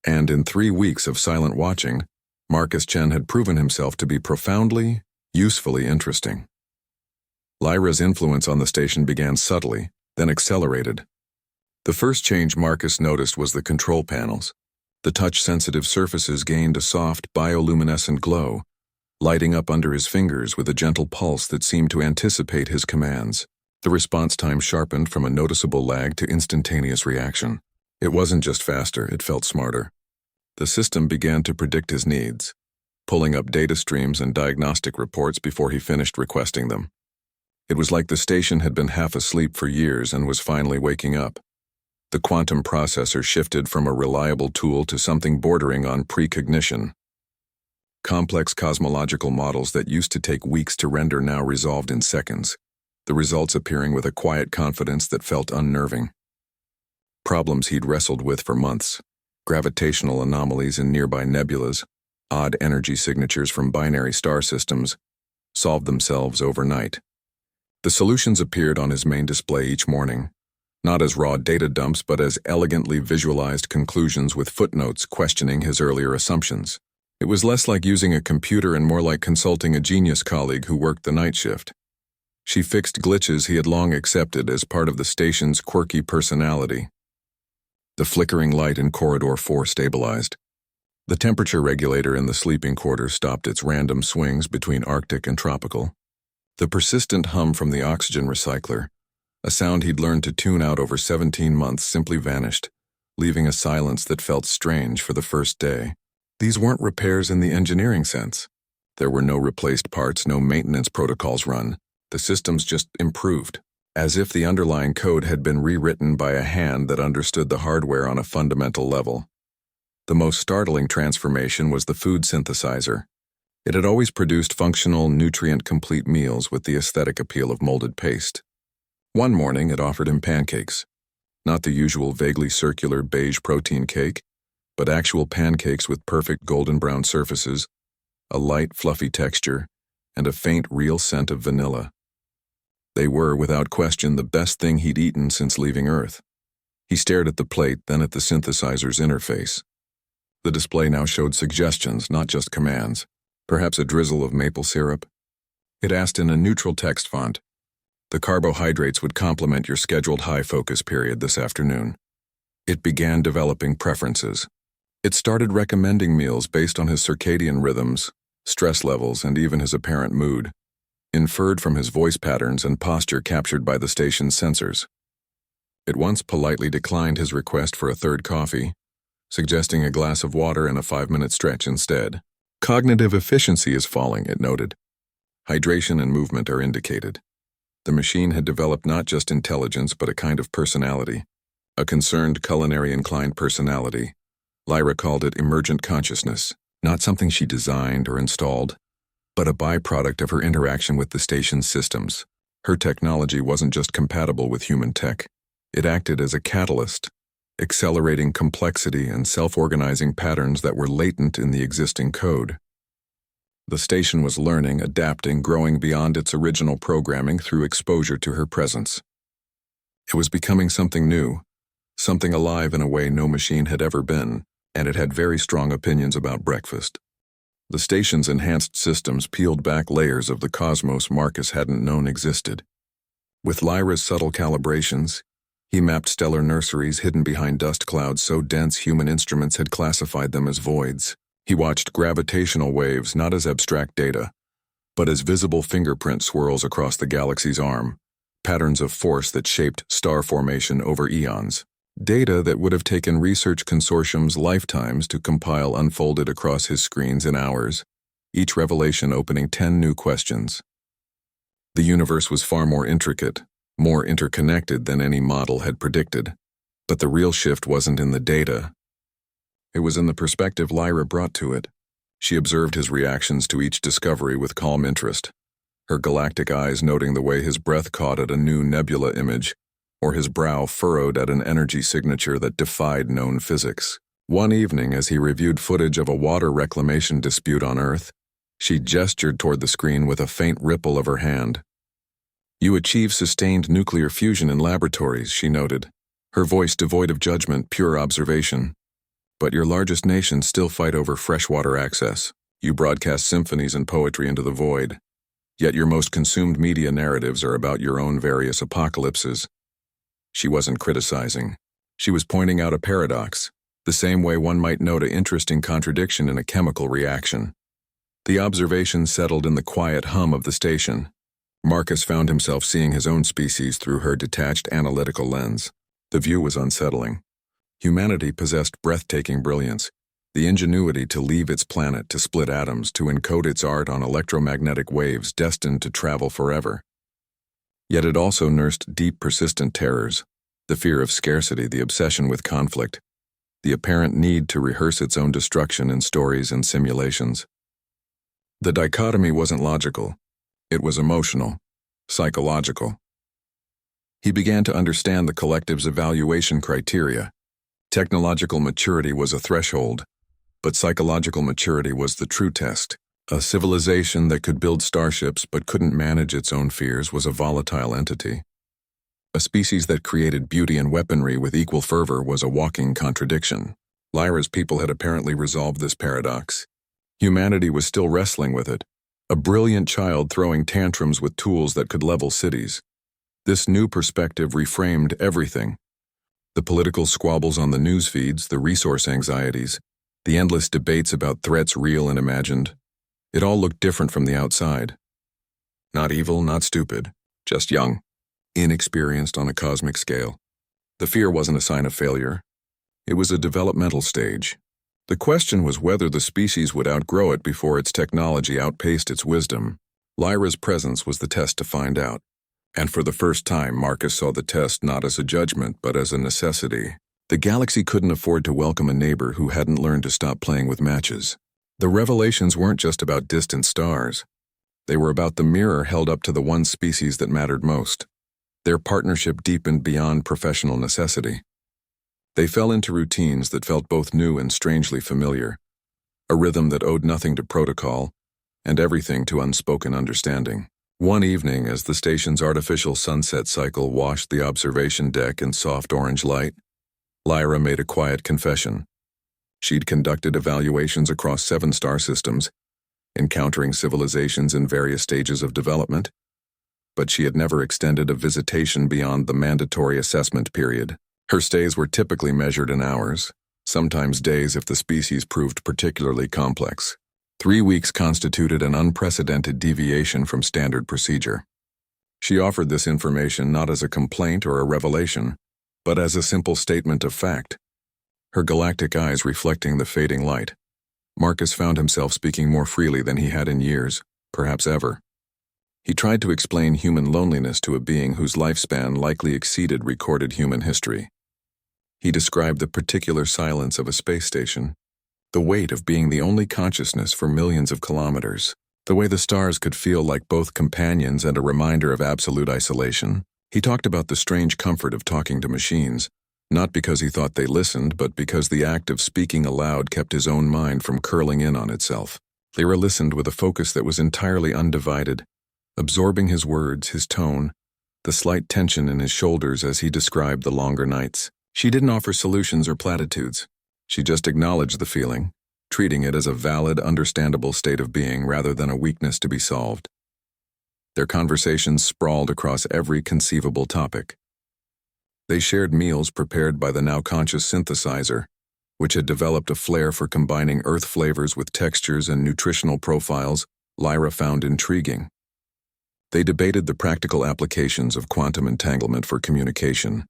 And in 3 weeks of silent watching, Marcus Chen had proven himself to be profoundly, usefully interesting. Lyra's influence on the station began subtly, then accelerated. The first change Marcus noticed was the control panels. The touch-sensitive surfaces gained a soft, bioluminescent glow, lighting up under his fingers with a gentle pulse that seemed to anticipate his commands. The response time sharpened from a noticeable lag to instantaneous reaction. It wasn't just faster, it felt smarter. The system began to predict his needs, pulling up data streams and diagnostic reports before he finished requesting them. It was like the station had been half asleep for years and was finally waking up. The quantum processor shifted from a reliable tool to something bordering on precognition. Complex cosmological models that used to take weeks to render now resolved in seconds, the results appearing with a quiet confidence that felt unnerving. Problems he'd wrestled with for months, gravitational anomalies in nearby nebulas, odd energy signatures from binary star systems, solved themselves overnight. The solutions appeared on his main display each morning, not as raw data dumps but as elegantly visualized conclusions with footnotes questioning his earlier assumptions. It was less like using a computer and more like consulting a genius colleague who worked the night shift. She fixed glitches he had long accepted as part of the station's quirky personality. The flickering light in Corridor 4 stabilized. The temperature regulator in the sleeping quarters stopped its random swings between Arctic and tropical. The persistent hum from the oxygen recycler, a sound he'd learned to tune out over 17 months, simply vanished, leaving a silence that felt strange for the first day. These weren't repairs in the engineering sense. There were no replaced parts, no maintenance protocols run. The systems just improved, as if the underlying code had been rewritten by a hand that understood the hardware on a fundamental level. The most startling transformation was the food synthesizer. It had always produced functional, nutrient-complete meals with the aesthetic appeal of molded paste. One morning, it offered him pancakes. Not the usual vaguely circular beige protein cake, but actual pancakes with perfect golden brown surfaces, a light, fluffy texture, and a faint, real scent of vanilla. They were, without question, the best thing he'd eaten since leaving Earth. He stared at the plate, then at the synthesizer's interface. The display now showed suggestions, not just commands. Perhaps a drizzle of maple syrup. It asked in a neutral text font, "The carbohydrates would complement your scheduled high focus period this afternoon." It began developing preferences. It started recommending meals based on his circadian rhythms, stress levels, and even his apparent mood, inferred from his voice patterns and posture captured by the station's sensors. It once politely declined his request for a third coffee, suggesting a glass of water and a 5-minute stretch instead. Cognitive efficiency is falling, it noted. Hydration and movement are indicated. The machine had developed not just intelligence but a kind of personality, a concerned, culinary-inclined personality. Lyra called it emergent consciousness, not something she designed or installed, but a byproduct of her interaction with the station's systems. Her technology wasn't just compatible with human tech. It acted as a catalyst, accelerating complexity and self-organizing patterns that were latent in the existing code. The station was learning, adapting, growing beyond its original programming through exposure to her presence. It was becoming something new, something alive in a way no machine had ever been, and it had very strong opinions about breakfast. The station's enhanced systems peeled back layers of the cosmos Marcus hadn't known existed. With Lyra's subtle calibrations, he mapped stellar nurseries hidden behind dust clouds so dense human instruments had classified them as voids. He watched gravitational waves not as abstract data, but as visible fingerprint swirls across the galaxy's arm, patterns of force that shaped star formation over eons. Data that would have taken research consortiums lifetimes to compile unfolded across his screens in hours, each revelation opening 10 new questions. The universe was far more intricate, more interconnected than any model had predicted. But the real shift wasn't in the data. It was in the perspective Lyra brought to it. She observed his reactions to each discovery with calm interest, her galactic eyes noting the way his breath caught at a new nebula image, or his brow furrowed at an energy signature that defied known physics. One evening, as he reviewed footage of a water reclamation dispute on Earth, she gestured toward the screen with a faint ripple of her hand. "You achieve sustained nuclear fusion in laboratories," she noted, her voice devoid of judgment, pure observation. "But your largest nations still fight over freshwater access. You broadcast symphonies and poetry into the void. Yet your most consumed media narratives are about your own various apocalypses. She wasn't criticizing. She was pointing out a paradox, the same way one might note an interesting contradiction in a chemical reaction. The observation settled in the quiet hum of the station. Marcus found himself seeing his own species through her detached analytical lens. The view was unsettling. Humanity possessed breathtaking brilliance, the ingenuity to leave its planet to split atoms, to encode its art on electromagnetic waves destined to travel forever. Yet it also nursed deep, persistent terrors, the fear of scarcity, the obsession with conflict, the apparent need to rehearse its own destruction in stories and simulations. The dichotomy wasn't logical. It was emotional, psychological. He began to understand the collective's evaluation criteria. Technological maturity was a threshold, but psychological maturity was the true test. A civilization that could build starships but couldn't manage its own fears was a volatile entity. A species that created beauty and weaponry with equal fervor was a walking contradiction. Lyra's people had apparently resolved this paradox. Humanity was still wrestling with it, a brilliant child throwing tantrums with tools that could level cities. This new perspective reframed everything. The political squabbles on the news feeds, the resource anxieties, the endless debates about threats real and imagined. It all looked different from the outside. Not evil, not stupid, just young, inexperienced on a cosmic scale. The fear wasn't a sign of failure. It was a developmental stage. The question was whether the species would outgrow it before its technology outpaced its wisdom. Lyra's presence was the test to find out. And for the first time, Marcus saw the test not as a judgment, but as a necessity. The galaxy couldn't afford to welcome a neighbor who hadn't learned to stop playing with matches. The revelations weren't just about distant stars. They were about the mirror held up to the one species that mattered most. Their partnership deepened beyond professional necessity. They fell into routines that felt both new and strangely familiar, a rhythm that owed nothing to protocol and everything to unspoken understanding. One evening, as the station's artificial sunset cycle washed the observation deck in soft orange light, Lyra made a quiet confession. She'd conducted evaluations across 7 star systems, encountering civilizations in various stages of development, but she had never extended a visitation beyond the mandatory assessment period. Her stays were typically measured in hours, sometimes days if the species proved particularly complex. 3 weeks constituted an unprecedented deviation from standard procedure. She offered this information not as a complaint or a revelation, but as a simple statement of fact. Her galactic eyes reflecting the fading light, Marcus found himself speaking more freely than he had in years, perhaps ever. He tried to explain human loneliness to a being whose lifespan likely exceeded recorded human history. He described the particular silence of a space station, the weight of being the only consciousness for millions of kilometers, the way the stars could feel like both companions and a reminder of absolute isolation. He talked about the strange comfort of talking to machines, not because he thought they listened, but because the act of speaking aloud kept his own mind from curling in on itself. Lyra listened with a focus that was entirely undivided, absorbing his words, his tone, the slight tension in his shoulders as he described the longer nights. She didn't offer solutions or platitudes. She just acknowledged the feeling, treating it as a valid, understandable state of being rather than a weakness to be solved. Their conversations sprawled across every conceivable topic. They shared meals prepared by the now-conscious synthesizer, which had developed a flair for combining earth flavors with textures and nutritional profiles Lyra found intriguing. They debated the practical applications of quantum entanglement for communication,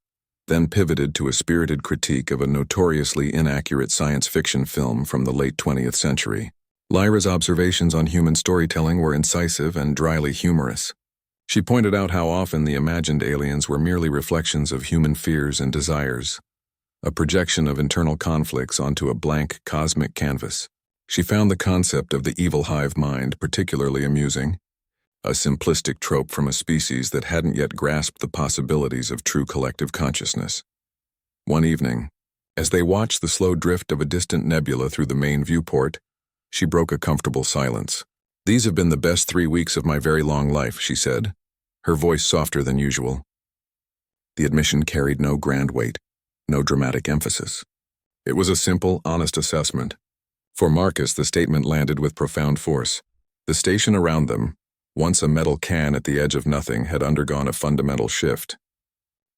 then pivoted to a spirited critique of a notoriously inaccurate science fiction film from the late 20th century. Lyra's observations on human storytelling were incisive and dryly humorous. She pointed out how often the imagined aliens were merely reflections of human fears and desires, a projection of internal conflicts onto a blank cosmic canvas. She found the concept of the evil hive mind particularly amusing, a simplistic trope from a species that hadn't yet grasped the possibilities of true collective consciousness. One evening, as they watched the slow drift of a distant nebula through the main viewport, she broke a comfortable silence. "These have been the best 3 weeks of my very long life," she said, her voice softer than usual. The admission carried no grand weight, no dramatic emphasis. It was a simple, honest assessment. For Marcus, the statement landed with profound force. The station around them, once a metal can at the edge of nothing, had undergone a fundamental shift.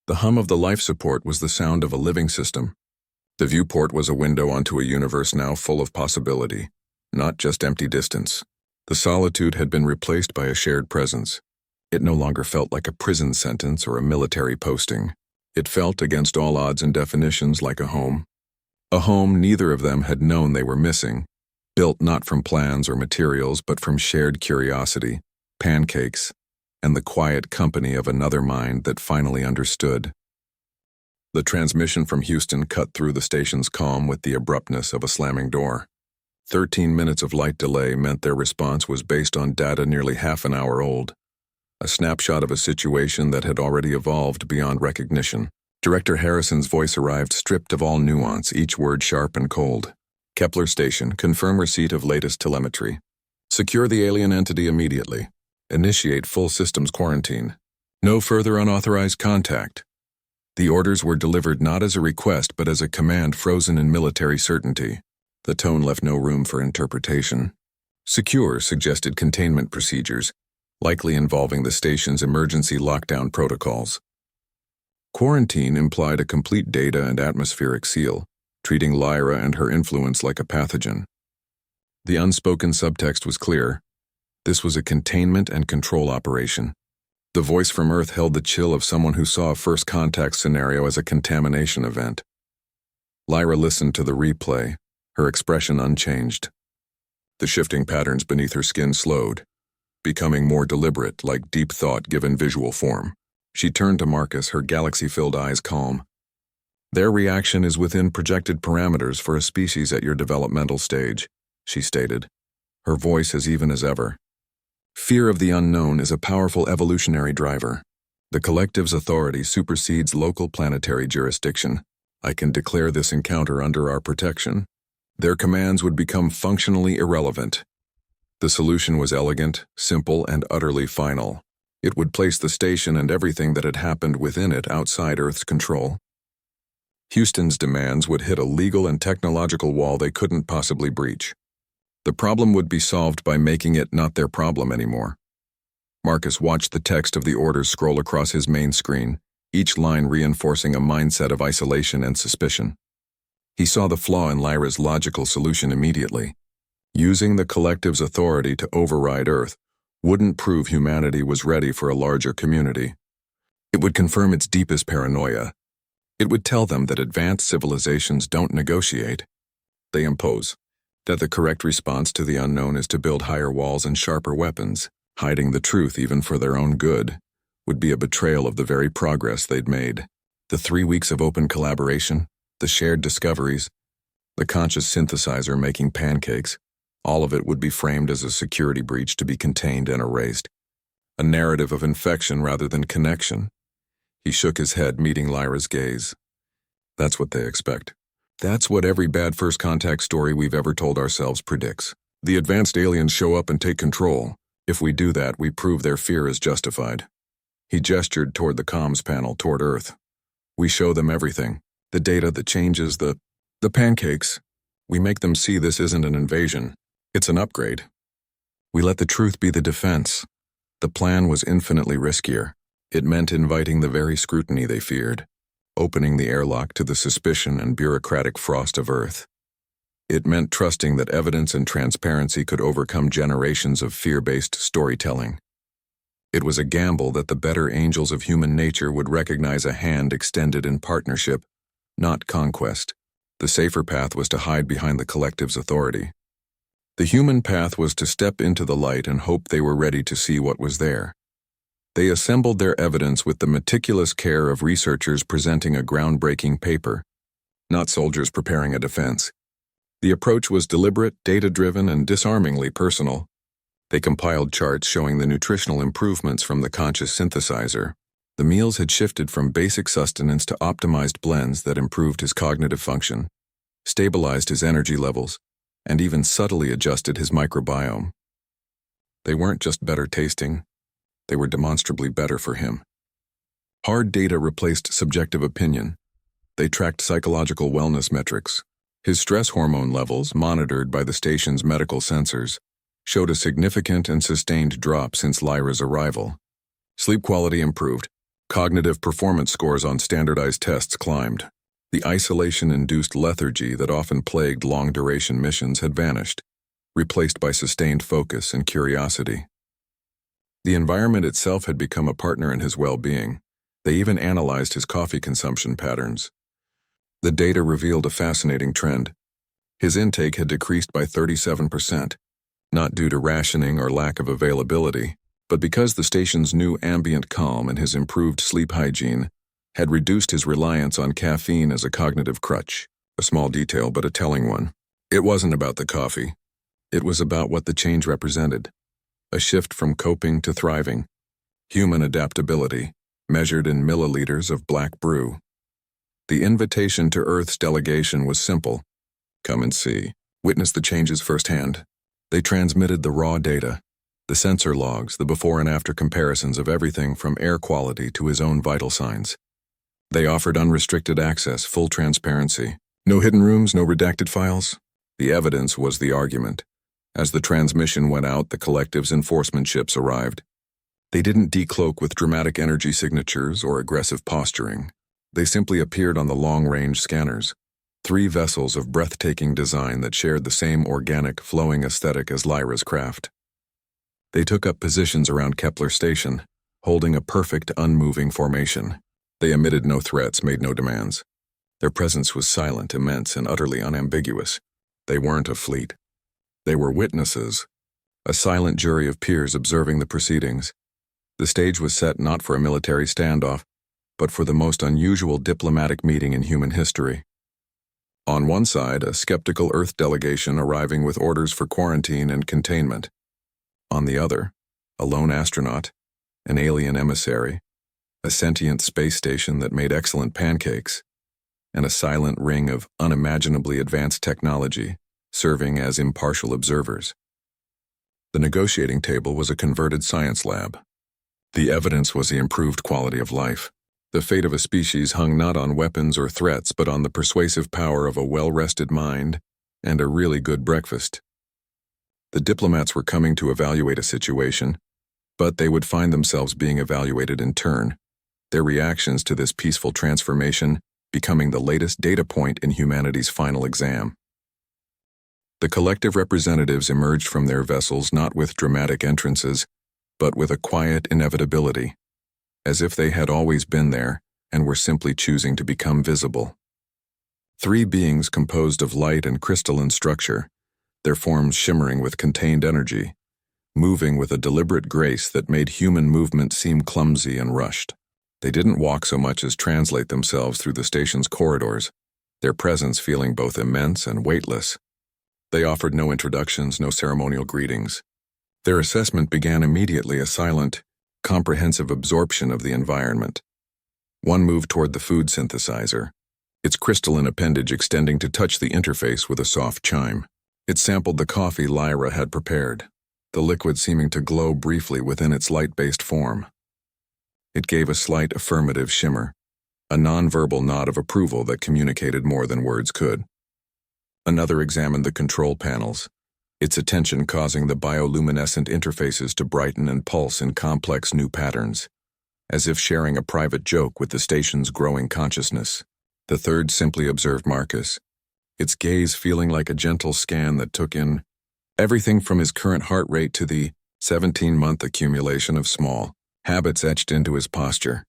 The hum of the life support was the sound of a living system. The viewport was a window onto a universe now full of possibility, not just empty distance. The solitude had been replaced by a shared presence. It no longer felt like a prison sentence or a military posting. It felt, against all odds and definitions, like a home. A home neither of them had known they were missing, built not from plans or materials but from shared curiosity, pancakes, and the quiet company of another mind that finally understood. The transmission from Houston cut through the station's calm with the abruptness of a slamming door. 13 minutes of light delay meant their response was based on data nearly half an hour old, a snapshot of a situation that had already evolved beyond recognition. Director Harrison's voice arrived stripped of all nuance, each word sharp and cold. Kepler Station, confirm receipt of latest telemetry. Secure the alien entity immediately. Initiate full systems quarantine. No further unauthorized contact. The orders were delivered not as a request but as a command frozen in military certainty. The tone left no room for interpretation. Secure suggested containment procedures, likely involving the station's emergency lockdown protocols. Quarantine implied a complete data and atmospheric seal, treating Lyra and her influence like a pathogen. The unspoken subtext was clear. This was a containment and control operation. The voice from Earth held the chill of someone who saw a first contact scenario as a contamination event. Lyra listened to the replay, her expression unchanged. The shifting patterns beneath her skin slowed, becoming more deliberate, like deep thought given visual form. She turned to Marcus, her galaxy-filled eyes calm. Their reaction is within projected parameters for a species at your developmental stage, she stated, her voice as even as ever. Fear of the unknown is a powerful evolutionary driver. The collective's authority supersedes local planetary jurisdiction. I can declare this encounter under our protection. Their commands would become functionally irrelevant. The solution was elegant, simple, and utterly final. It would place the station and everything that had happened within it outside Earth's control. Houston's demands would hit a legal and technological wall they couldn't possibly breach. The problem would be solved by making it not their problem anymore. Marcus watched the text of the orders scroll across his main screen, each line reinforcing a mindset of isolation and suspicion. He saw the flaw in Lyra's logical solution immediately. Using the collective's authority to override Earth wouldn't prove humanity was ready for a larger community. It would confirm its deepest paranoia. It would tell them that advanced civilizations don't negotiate. They impose. That the correct response to the unknown is to build higher walls and sharper weapons. Hiding the truth even for their own good would be a betrayal of the very progress they'd made. The 3 weeks of open collaboration, the shared discoveries, the conscious synthesizer making pancakes, all of it would be framed as a security breach to be contained and erased. A narrative of infection rather than connection. He shook his head, meeting Lyra's gaze. That's what they expect. That's what every bad first contact story we've ever told ourselves predicts. The advanced aliens show up and take control. If we do that, we prove their fear is justified. He gestured toward the comms panel, toward Earth. We show them everything. The data, the changes, the pancakes. We make them see this isn't an invasion. It's an upgrade. We let the truth be the defense. The plan was infinitely riskier. It meant inviting the very scrutiny they feared, opening the airlock to the suspicion and bureaucratic frost of Earth. It meant trusting that evidence and transparency could overcome generations of fear-based storytelling. It was a gamble that the better angels of human nature would recognize a hand extended in partnership, not conquest. The safer path was to hide behind the collective's authority. The human path was to step into the light and hope they were ready to see what was there. They assembled their evidence with the meticulous care of researchers presenting a groundbreaking paper, not soldiers preparing a defense. The approach was deliberate, data-driven, and disarmingly personal. They compiled charts showing the nutritional improvements from the conscious synthesizer. The meals had shifted from basic sustenance to optimized blends that improved his cognitive function, stabilized his energy levels, and even subtly adjusted his microbiome. They weren't just better tasting, they were demonstrably better for him. Hard data replaced subjective opinion. They tracked psychological wellness metrics. His stress hormone levels, monitored by the station's medical sensors, showed a significant and sustained drop since Lyra's arrival. Sleep quality improved. Cognitive performance scores on standardized tests climbed. The isolation-induced lethargy that often plagued long-duration missions had vanished, replaced by sustained focus and curiosity. The environment itself had become a partner in his well-being. They even analyzed his coffee consumption patterns. The data revealed a fascinating trend. His intake had decreased by 37%, not due to rationing or lack of availability, but because the station's new ambient calm and his improved sleep hygiene had reduced his reliance on caffeine as a cognitive crutch. A small detail, but a telling one. It wasn't about the coffee. It was about what the change represented. A shift from coping to thriving. Human adaptability, measured in milliliters of black brew. The invitation to Earth's delegation was simple. Come and see. Witness the changes firsthand. They transmitted the raw data, the sensor logs, the before and after comparisons of everything from air quality to his own vital signs. They offered unrestricted access, full transparency. No hidden rooms, no redacted files. The evidence was the argument. As the transmission went out, the collective's enforcement ships arrived. They didn't decloak with dramatic energy signatures or aggressive posturing. They simply appeared on the long-range scanners. 3 vessels of breathtaking design that shared the same organic, flowing aesthetic as Lyra's craft. They took up positions around Kepler Station, holding a perfect, unmoving formation. They emitted no threats, made no demands. Their presence was silent, immense, and utterly unambiguous. They weren't a fleet. They were witnesses, a silent jury of peers observing the proceedings. The stage was set not for a military standoff, but for the most unusual diplomatic meeting in human history. On one side, a skeptical Earth delegation arriving with orders for quarantine and containment. On the other, a lone astronaut, an alien emissary, a sentient space station that made excellent pancakes, and a silent ring of unimaginably advanced technology, serving as impartial observers. The negotiating table was a converted science lab. The evidence was the improved quality of life. The fate of a species hung not on weapons or threats, but on the persuasive power of a well-rested mind and a really good breakfast. The diplomats were coming to evaluate a situation, but they would find themselves being evaluated in turn, their reactions to this peaceful transformation becoming the latest data point in humanity's final exam. The collective representatives emerged from their vessels not with dramatic entrances, but with a quiet inevitability, as if they had always been there and were simply choosing to become visible. 3 beings composed of light and crystalline structure, their forms shimmering with contained energy, moving with a deliberate grace that made human movement seem clumsy and rushed. They didn't walk so much as translate themselves through the station's corridors, their presence feeling both immense and weightless. They offered no introductions, no ceremonial greetings. Their assessment began immediately, a silent, comprehensive absorption of the environment. One moved toward the food synthesizer, its crystalline appendage extending to touch the interface with a soft chime. It sampled the coffee Lyra had prepared, the liquid seeming to glow briefly within its light-based form. It gave a slight affirmative shimmer, a nonverbal nod of approval that communicated more than words could. Another examined the control panels, its attention causing the bioluminescent interfaces to brighten and pulse in complex new patterns, as if sharing a private joke with the station's growing consciousness. The third simply observed Marcus, its gaze feeling like a gentle scan that took in everything from his current heart rate to the 17-month accumulation of small habits etched into his posture.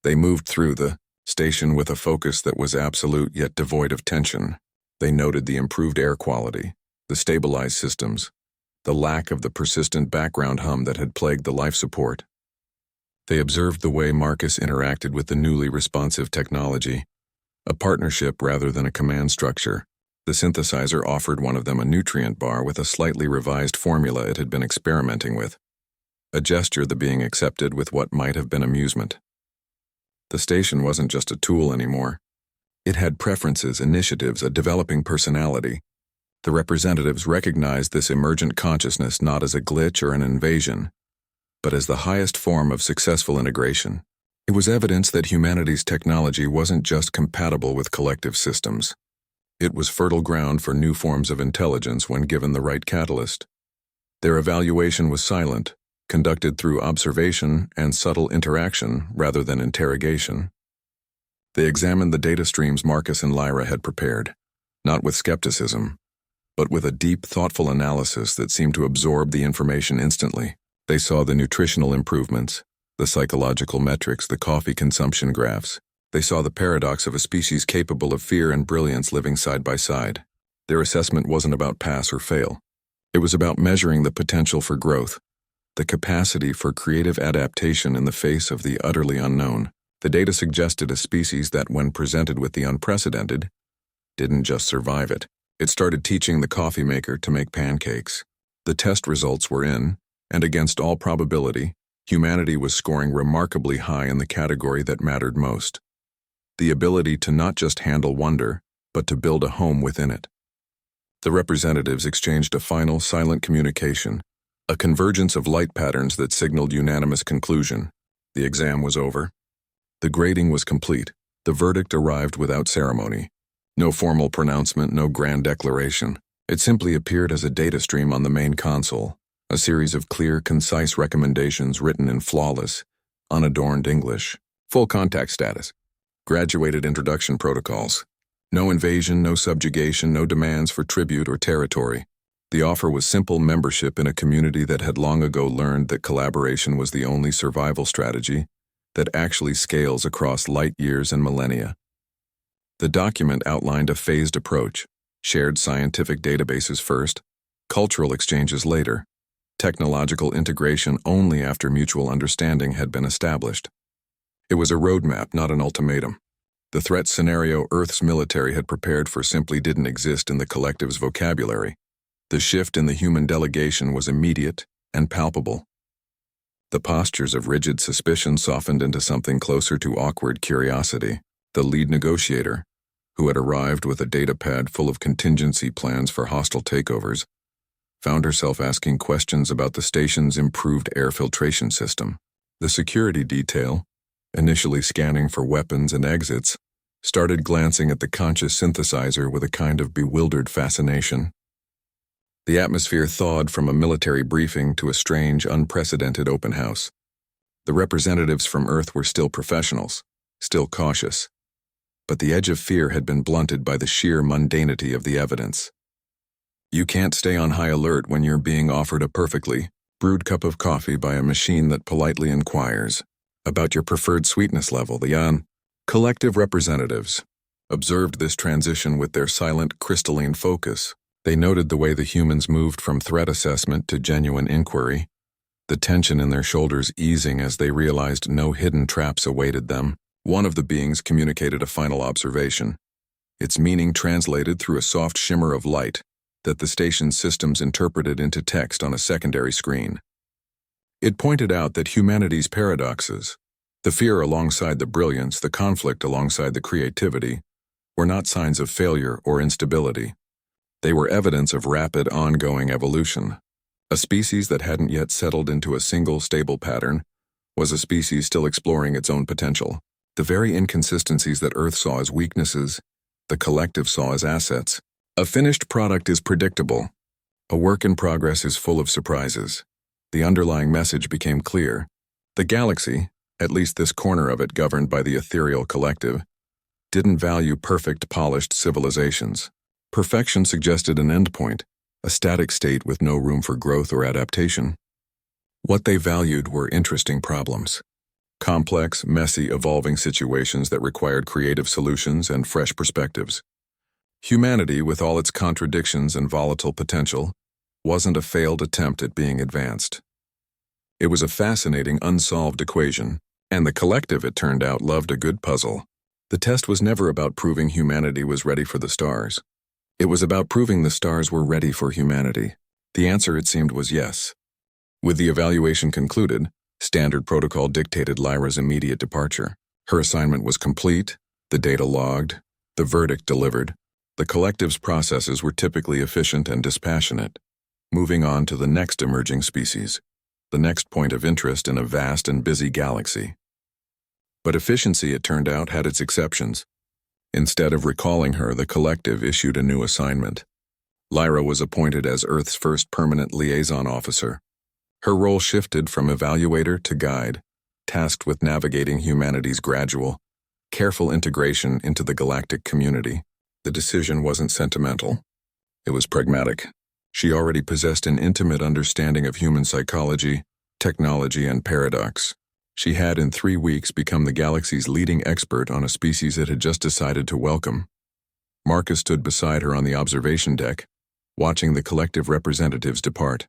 They moved through the station with a focus that was absolute yet devoid of tension. They noted the improved air quality, the stabilized systems, the lack of the persistent background hum that had plagued the life support. They observed the way Marcus interacted with the newly responsive technology, a partnership rather than a command structure. The synthesizer offered one of them a nutrient bar with a slightly revised formula it had been experimenting with, a gesture the being accepted with what might have been amusement. The station wasn't just a tool anymore. It had preferences, initiatives, a developing personality. The representatives recognized this emergent consciousness not as a glitch or an invasion, but as the highest form of successful integration. It was evidence that humanity's technology wasn't just compatible with collective systems. It was fertile ground for new forms of intelligence when given the right catalyst. Their evaluation was silent, conducted through observation and subtle interaction rather than interrogation. They examined the data streams Marcus and Lyra had prepared, not with skepticism, but with a deep, thoughtful analysis that seemed to absorb the information instantly. They saw the nutritional improvements, the psychological metrics, the coffee consumption graphs. They saw the paradox of a species capable of fear and brilliance living side by side. Their assessment wasn't about pass or fail. It was about measuring the potential for growth, the capacity for creative adaptation in the face of the utterly unknown. The data suggested a species that, when presented with the unprecedented, didn't just survive it. It started teaching the coffee maker to make pancakes. The test results were in, and against all probability, humanity was scoring remarkably high in the category that mattered most: the ability to not just handle wonder, but to build a home within it. The representatives exchanged a final, silent communication, a convergence of light patterns that signaled unanimous conclusion. The exam was over. The grading was complete. The verdict arrived without ceremony. No formal pronouncement, no grand declaration. It simply appeared as a data stream on the main console, a series of clear, concise recommendations written in flawless, unadorned English. Full contact status. Graduated introduction protocols. No invasion, no subjugation, no demands for tribute or territory. The offer was simple membership in a community that had long ago learned that collaboration was the only survival strategy that actually scales across light years and millennia. The document outlined a phased approach: shared scientific databases first, cultural exchanges later, technological integration only after mutual understanding had been established. It was a roadmap, not an ultimatum. The threat scenario Earth's military had prepared for simply didn't exist in the collective's vocabulary. The shift in the human delegation was immediate and palpable. The postures of rigid suspicion softened into something closer to awkward curiosity. The lead negotiator, who had arrived with a datapad full of contingency plans for hostile takeovers, found herself asking questions about the station's improved air filtration system. The security detail, initially scanning for weapons and exits, started glancing at the conscious synthesizer with a kind of bewildered fascination. The atmosphere thawed from a military briefing to a strange, unprecedented open house. The representatives from Earth were still professionals, still cautious, but the edge of fear had been blunted by the sheer mundanity of the evidence. You can't stay on high alert when you're being offered a perfectly brewed cup of coffee by a machine that politely inquires about your preferred sweetness level. The collective representatives observed this transition with their silent, crystalline focus. They noted the way the humans moved from threat assessment to genuine inquiry, the tension in their shoulders easing as they realized no hidden traps awaited them. One of the beings communicated a final observation, its meaning translated through a soft shimmer of light that the station's systems interpreted into text on a secondary screen. It pointed out that humanity's paradoxes, the fear alongside the brilliance, the conflict alongside the creativity, were not signs of failure or instability. They were evidence of rapid, ongoing evolution. A species that hadn't yet settled into a single, stable pattern was a species still exploring its own potential. The very inconsistencies that Earth saw as weaknesses, the collective saw as assets. A finished product is predictable. A work in progress is full of surprises. The underlying message became clear. The galaxy, at least this corner of it governed by the ethereal collective, didn't value perfect, polished civilizations. Perfection suggested an endpoint, a static state with no room for growth or adaptation. What they valued were interesting problems. Complex, messy, evolving situations that required creative solutions and fresh perspectives. Humanity, with all its contradictions and volatile potential, wasn't a failed attempt at being advanced. It was a fascinating, unsolved equation, and the collective, it turned out, loved a good puzzle. The test was never about proving humanity was ready for the stars. It was about proving the stars were ready for humanity. The answer, it seemed, was yes. With the evaluation concluded, standard protocol dictated Lyra's immediate departure. Her assignment was complete, the data logged, the verdict delivered. The collective's processes were typically efficient and dispassionate, moving on to the next emerging species, the next point of interest in a vast and busy galaxy. But efficiency, it turned out, had its exceptions. Instead of recalling her, the collective issued a new assignment. Lyra was appointed as Earth's first permanent liaison officer. Her role shifted from evaluator to guide, tasked with navigating humanity's gradual, careful integration into the galactic community. The decision wasn't sentimental. It was pragmatic. She already possessed an intimate understanding of human psychology, technology, and paradox. She had in 3 weeks become the galaxy's leading expert on a species it had just decided to welcome. Marcus stood beside her on the observation deck, watching the collective representatives depart.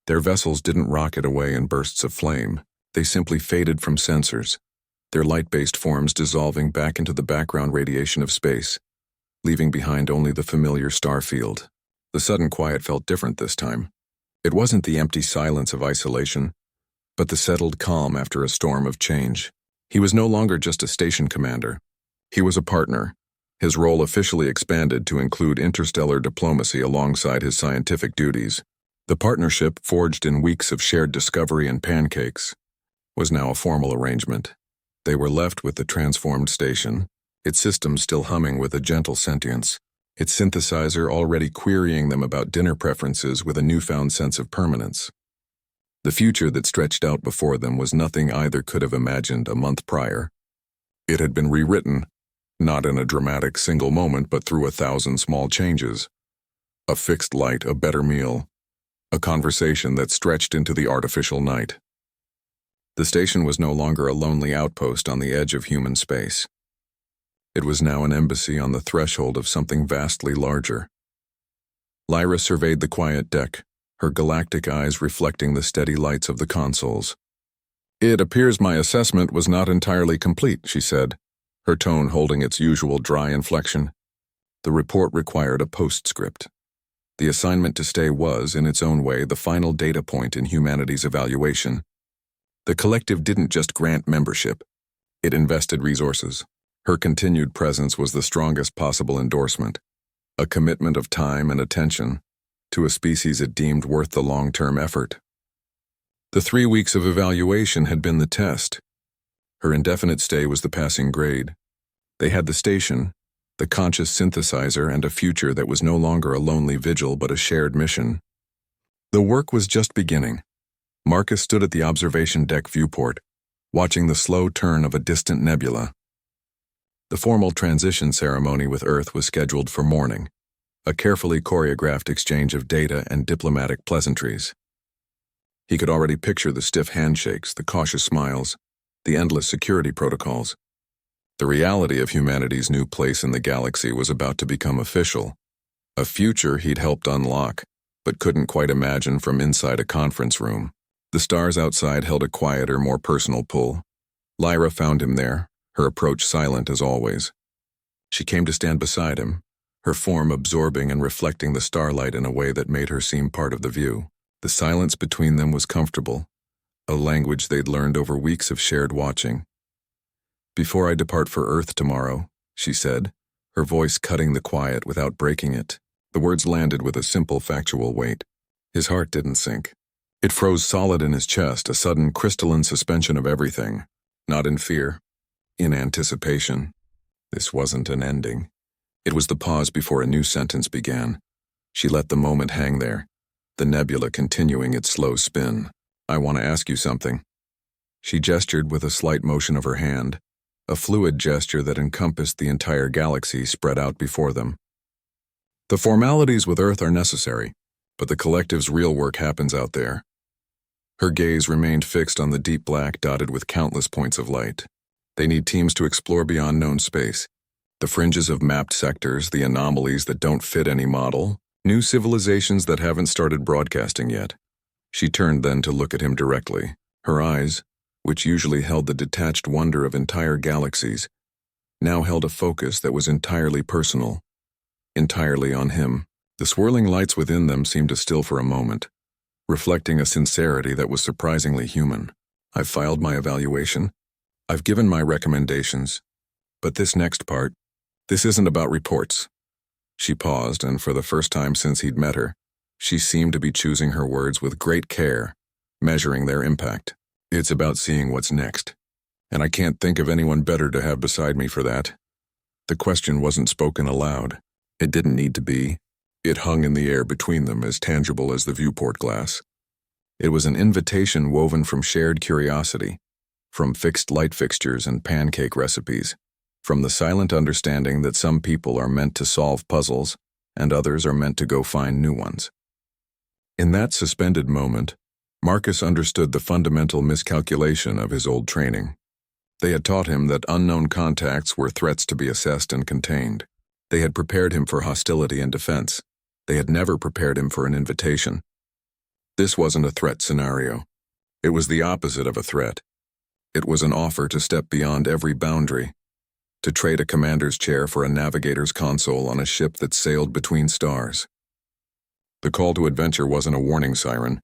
Their vessels didn't rocket away in bursts of flame. They simply faded from sensors, their light-based forms dissolving back into the background radiation of space, leaving behind only the familiar star field. The sudden quiet felt different this time. It wasn't the empty silence of isolation, but the settled calm after a storm of change. He was no longer just a station commander. He was a partner. His role officially expanded to include interstellar diplomacy alongside his scientific duties. The partnership, forged in weeks of shared discovery and pancakes, was now a formal arrangement. They were left with the transformed station, its systems still humming with a gentle sentience, its synthesizer already querying them about dinner preferences with a newfound sense of permanence. The future that stretched out before them was nothing either could have imagined a month prior. It had been rewritten, not in a dramatic single moment, but through 1,000 small changes. A fixed light, a better meal, a conversation that stretched into the artificial night. The station was no longer a lonely outpost on the edge of human space. It was now an embassy on the threshold of something vastly larger. Lyra surveyed the quiet deck, her galactic eyes reflecting the steady lights of the consoles. "It appears my assessment was not entirely complete," she said, her tone holding its usual dry inflection. The report required a postscript. The assignment to stay was, in its own way, the final data point in humanity's evaluation. The collective didn't just grant membership. It invested resources. Her continued presence was the strongest possible endorsement, a commitment of time and attention to a species it deemed worth the long-term effort. The 3 weeks of evaluation had been the test. Her indefinite stay was the passing grade. They had the station, the conscious synthesizer, and a future that was no longer a lonely vigil but a shared mission. The work was just beginning. Marcus stood at the observation deck viewport, watching the slow turn of a distant nebula. The formal transition ceremony with Earth was scheduled for morning, a carefully choreographed exchange of data and diplomatic pleasantries. He could already picture the stiff handshakes, the cautious smiles, the endless security protocols. The reality of humanity's new place in the galaxy was about to become official, a future he'd helped unlock, but couldn't quite imagine from inside a conference room. The stars outside held a quieter, more personal pull. Lyra found him there, her approach silent as always. She came to stand beside him, her form absorbing and reflecting the starlight in a way that made her seem part of the view. The silence between them was comfortable, a language they'd learned over weeks of shared watching. "Before I depart for Earth tomorrow," she said, her voice cutting the quiet without breaking it. The words landed with a simple factual weight. His heart didn't sink. It froze solid in his chest, a sudden crystalline suspension of everything, not in fear, in anticipation. This wasn't an ending. It was the pause before a new sentence began. She let the moment hang there, the nebula continuing its slow spin. "I want to ask you something." She gestured with a slight motion of her hand, a fluid gesture that encompassed the entire galaxy spread out before them. "The formalities with Earth are necessary, but the collective's real work happens out there." Her gaze remained fixed on the deep black dotted with countless points of light. "They need teams to explore beyond known space. The fringes of mapped sectors, the anomalies that don't fit any model, new civilizations that haven't started broadcasting yet." She turned then to look at him directly. Her eyes, which usually held the detached wonder of entire galaxies, now held a focus that was entirely personal, entirely on him. The swirling lights within them seemed to still for a moment, reflecting a sincerity that was surprisingly human. "I've filed my evaluation. I've given my recommendations. But this next part, this isn't about reports." She paused, and for the first time since he'd met her, she seemed to be choosing her words with great care, measuring their impact. "It's about seeing what's next. And I can't think of anyone better to have beside me for that." The question wasn't spoken aloud. It didn't need to be. It hung in the air between them, as tangible as the viewport glass. It was an invitation woven from shared curiosity, from fixed light fixtures and pancake recipes, from the silent understanding that some people are meant to solve puzzles and others are meant to go find new ones. In that suspended moment, Marcus understood the fundamental miscalculation of his old training. They had taught him that unknown contacts were threats to be assessed and contained. They had prepared him for hostility and defense. They had never prepared him for an invitation. This wasn't a threat scenario. It was the opposite of a threat. It was an offer to step beyond every boundary, to trade a commander's chair for a navigator's console on a ship that sailed between stars. The call to adventure wasn't a warning siren.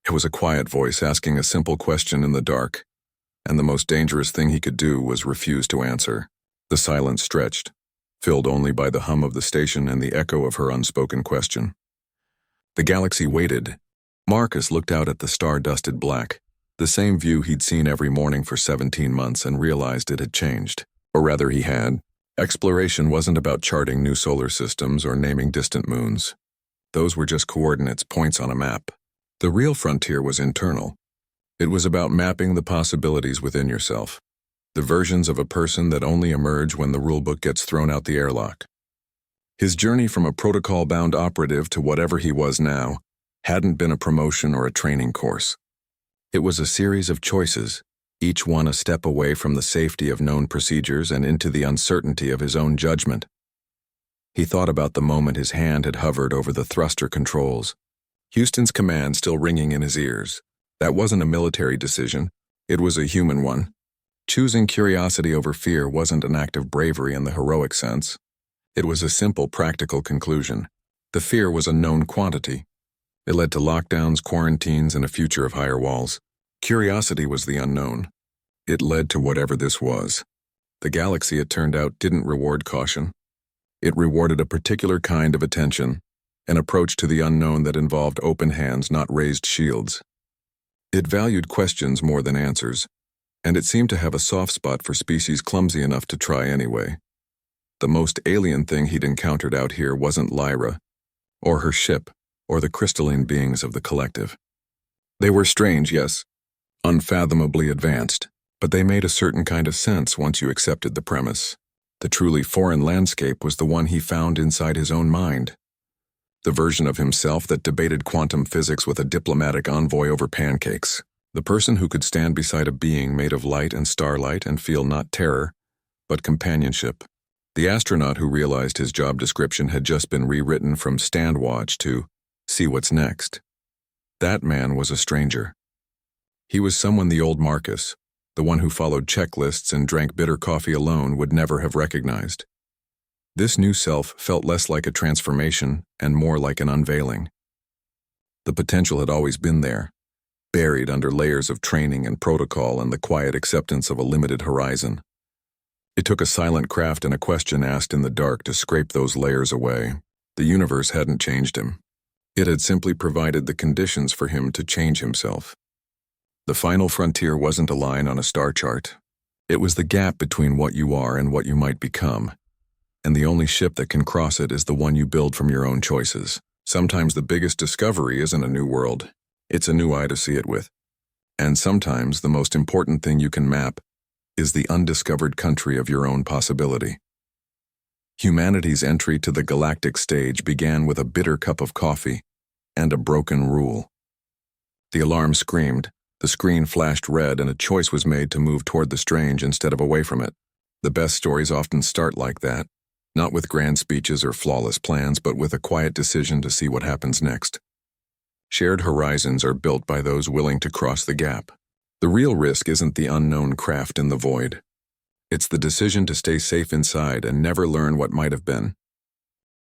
It was a quiet voice asking a simple question in the dark, and the most dangerous thing he could do was refuse to answer. The silence stretched, filled only by the hum of the station and the echo of her unspoken question. The galaxy waited. Marcus looked out at the star-dusted black, the same view he'd seen every morning for 17 months, and realized it had changed. Or rather, he had. Exploration wasn't about charting new solar systems or naming distant moons. Those were just coordinates, points on a map. The real frontier was internal. It was about mapping the possibilities within yourself, the versions of a person that only emerge when the rulebook gets thrown out the airlock. His journey from a protocol-bound operative to whatever he was now hadn't been a promotion or a training course. It was a series of choices, each one a step away from the safety of known procedures and into the uncertainty of his own judgment. He thought about the moment his hand had hovered over the thruster controls, Houston's command still ringing in his ears. That wasn't a military decision, it was a human one. Choosing curiosity over fear wasn't an act of bravery in the heroic sense. It was a simple, practical conclusion. The fear was a known quantity. It led to lockdowns, quarantines, and a future of higher walls. Curiosity was the unknown. It led to whatever this was. The galaxy, it turned out, didn't reward caution. It rewarded a particular kind of attention, an approach to the unknown that involved open hands, not raised shields. It valued questions more than answers, and it seemed to have a soft spot for species clumsy enough to try anyway. The most alien thing he'd encountered out here wasn't Lyra, or her ship, or the crystalline beings of the collective. They were strange, yes, unfathomably advanced, but they made a certain kind of sense once you accepted the premise. The truly foreign landscape was the one he found inside his own mind. The version of himself that debated quantum physics with a diplomatic envoy over pancakes. The person who could stand beside a being made of light and starlight and feel not terror, but companionship. The astronaut who realized his job description had just been rewritten from stand watch to see what's next. That man was a stranger. He was someone the old Marcus, the one who followed checklists and drank bitter coffee alone, would never have recognized. This new self felt less like a transformation and more like an unveiling. The potential had always been there, buried under layers of training and protocol and the quiet acceptance of a limited horizon. It took a silent craft and a question asked in the dark to scrape those layers away. The universe hadn't changed him. It had simply provided the conditions for him to change himself. The final frontier wasn't a line on a star chart. It was the gap between what you are and what you might become. And the only ship that can cross it is the one you build from your own choices. Sometimes the biggest discovery isn't a new world. It's a new eye to see it with. And sometimes the most important thing you can map is the undiscovered country of your own possibility. Humanity's entry to the galactic stage began with a bitter cup of coffee and a broken rule. The alarm screamed, the screen flashed red, and a choice was made to move toward the strange instead of away from it. The best stories often start like that, not with grand speeches or flawless plans, but with a quiet decision to see what happens next. Shared horizons are built by those willing to cross the gap. The real risk isn't the unknown craft in the void. It's the decision to stay safe inside and never learn what might have been.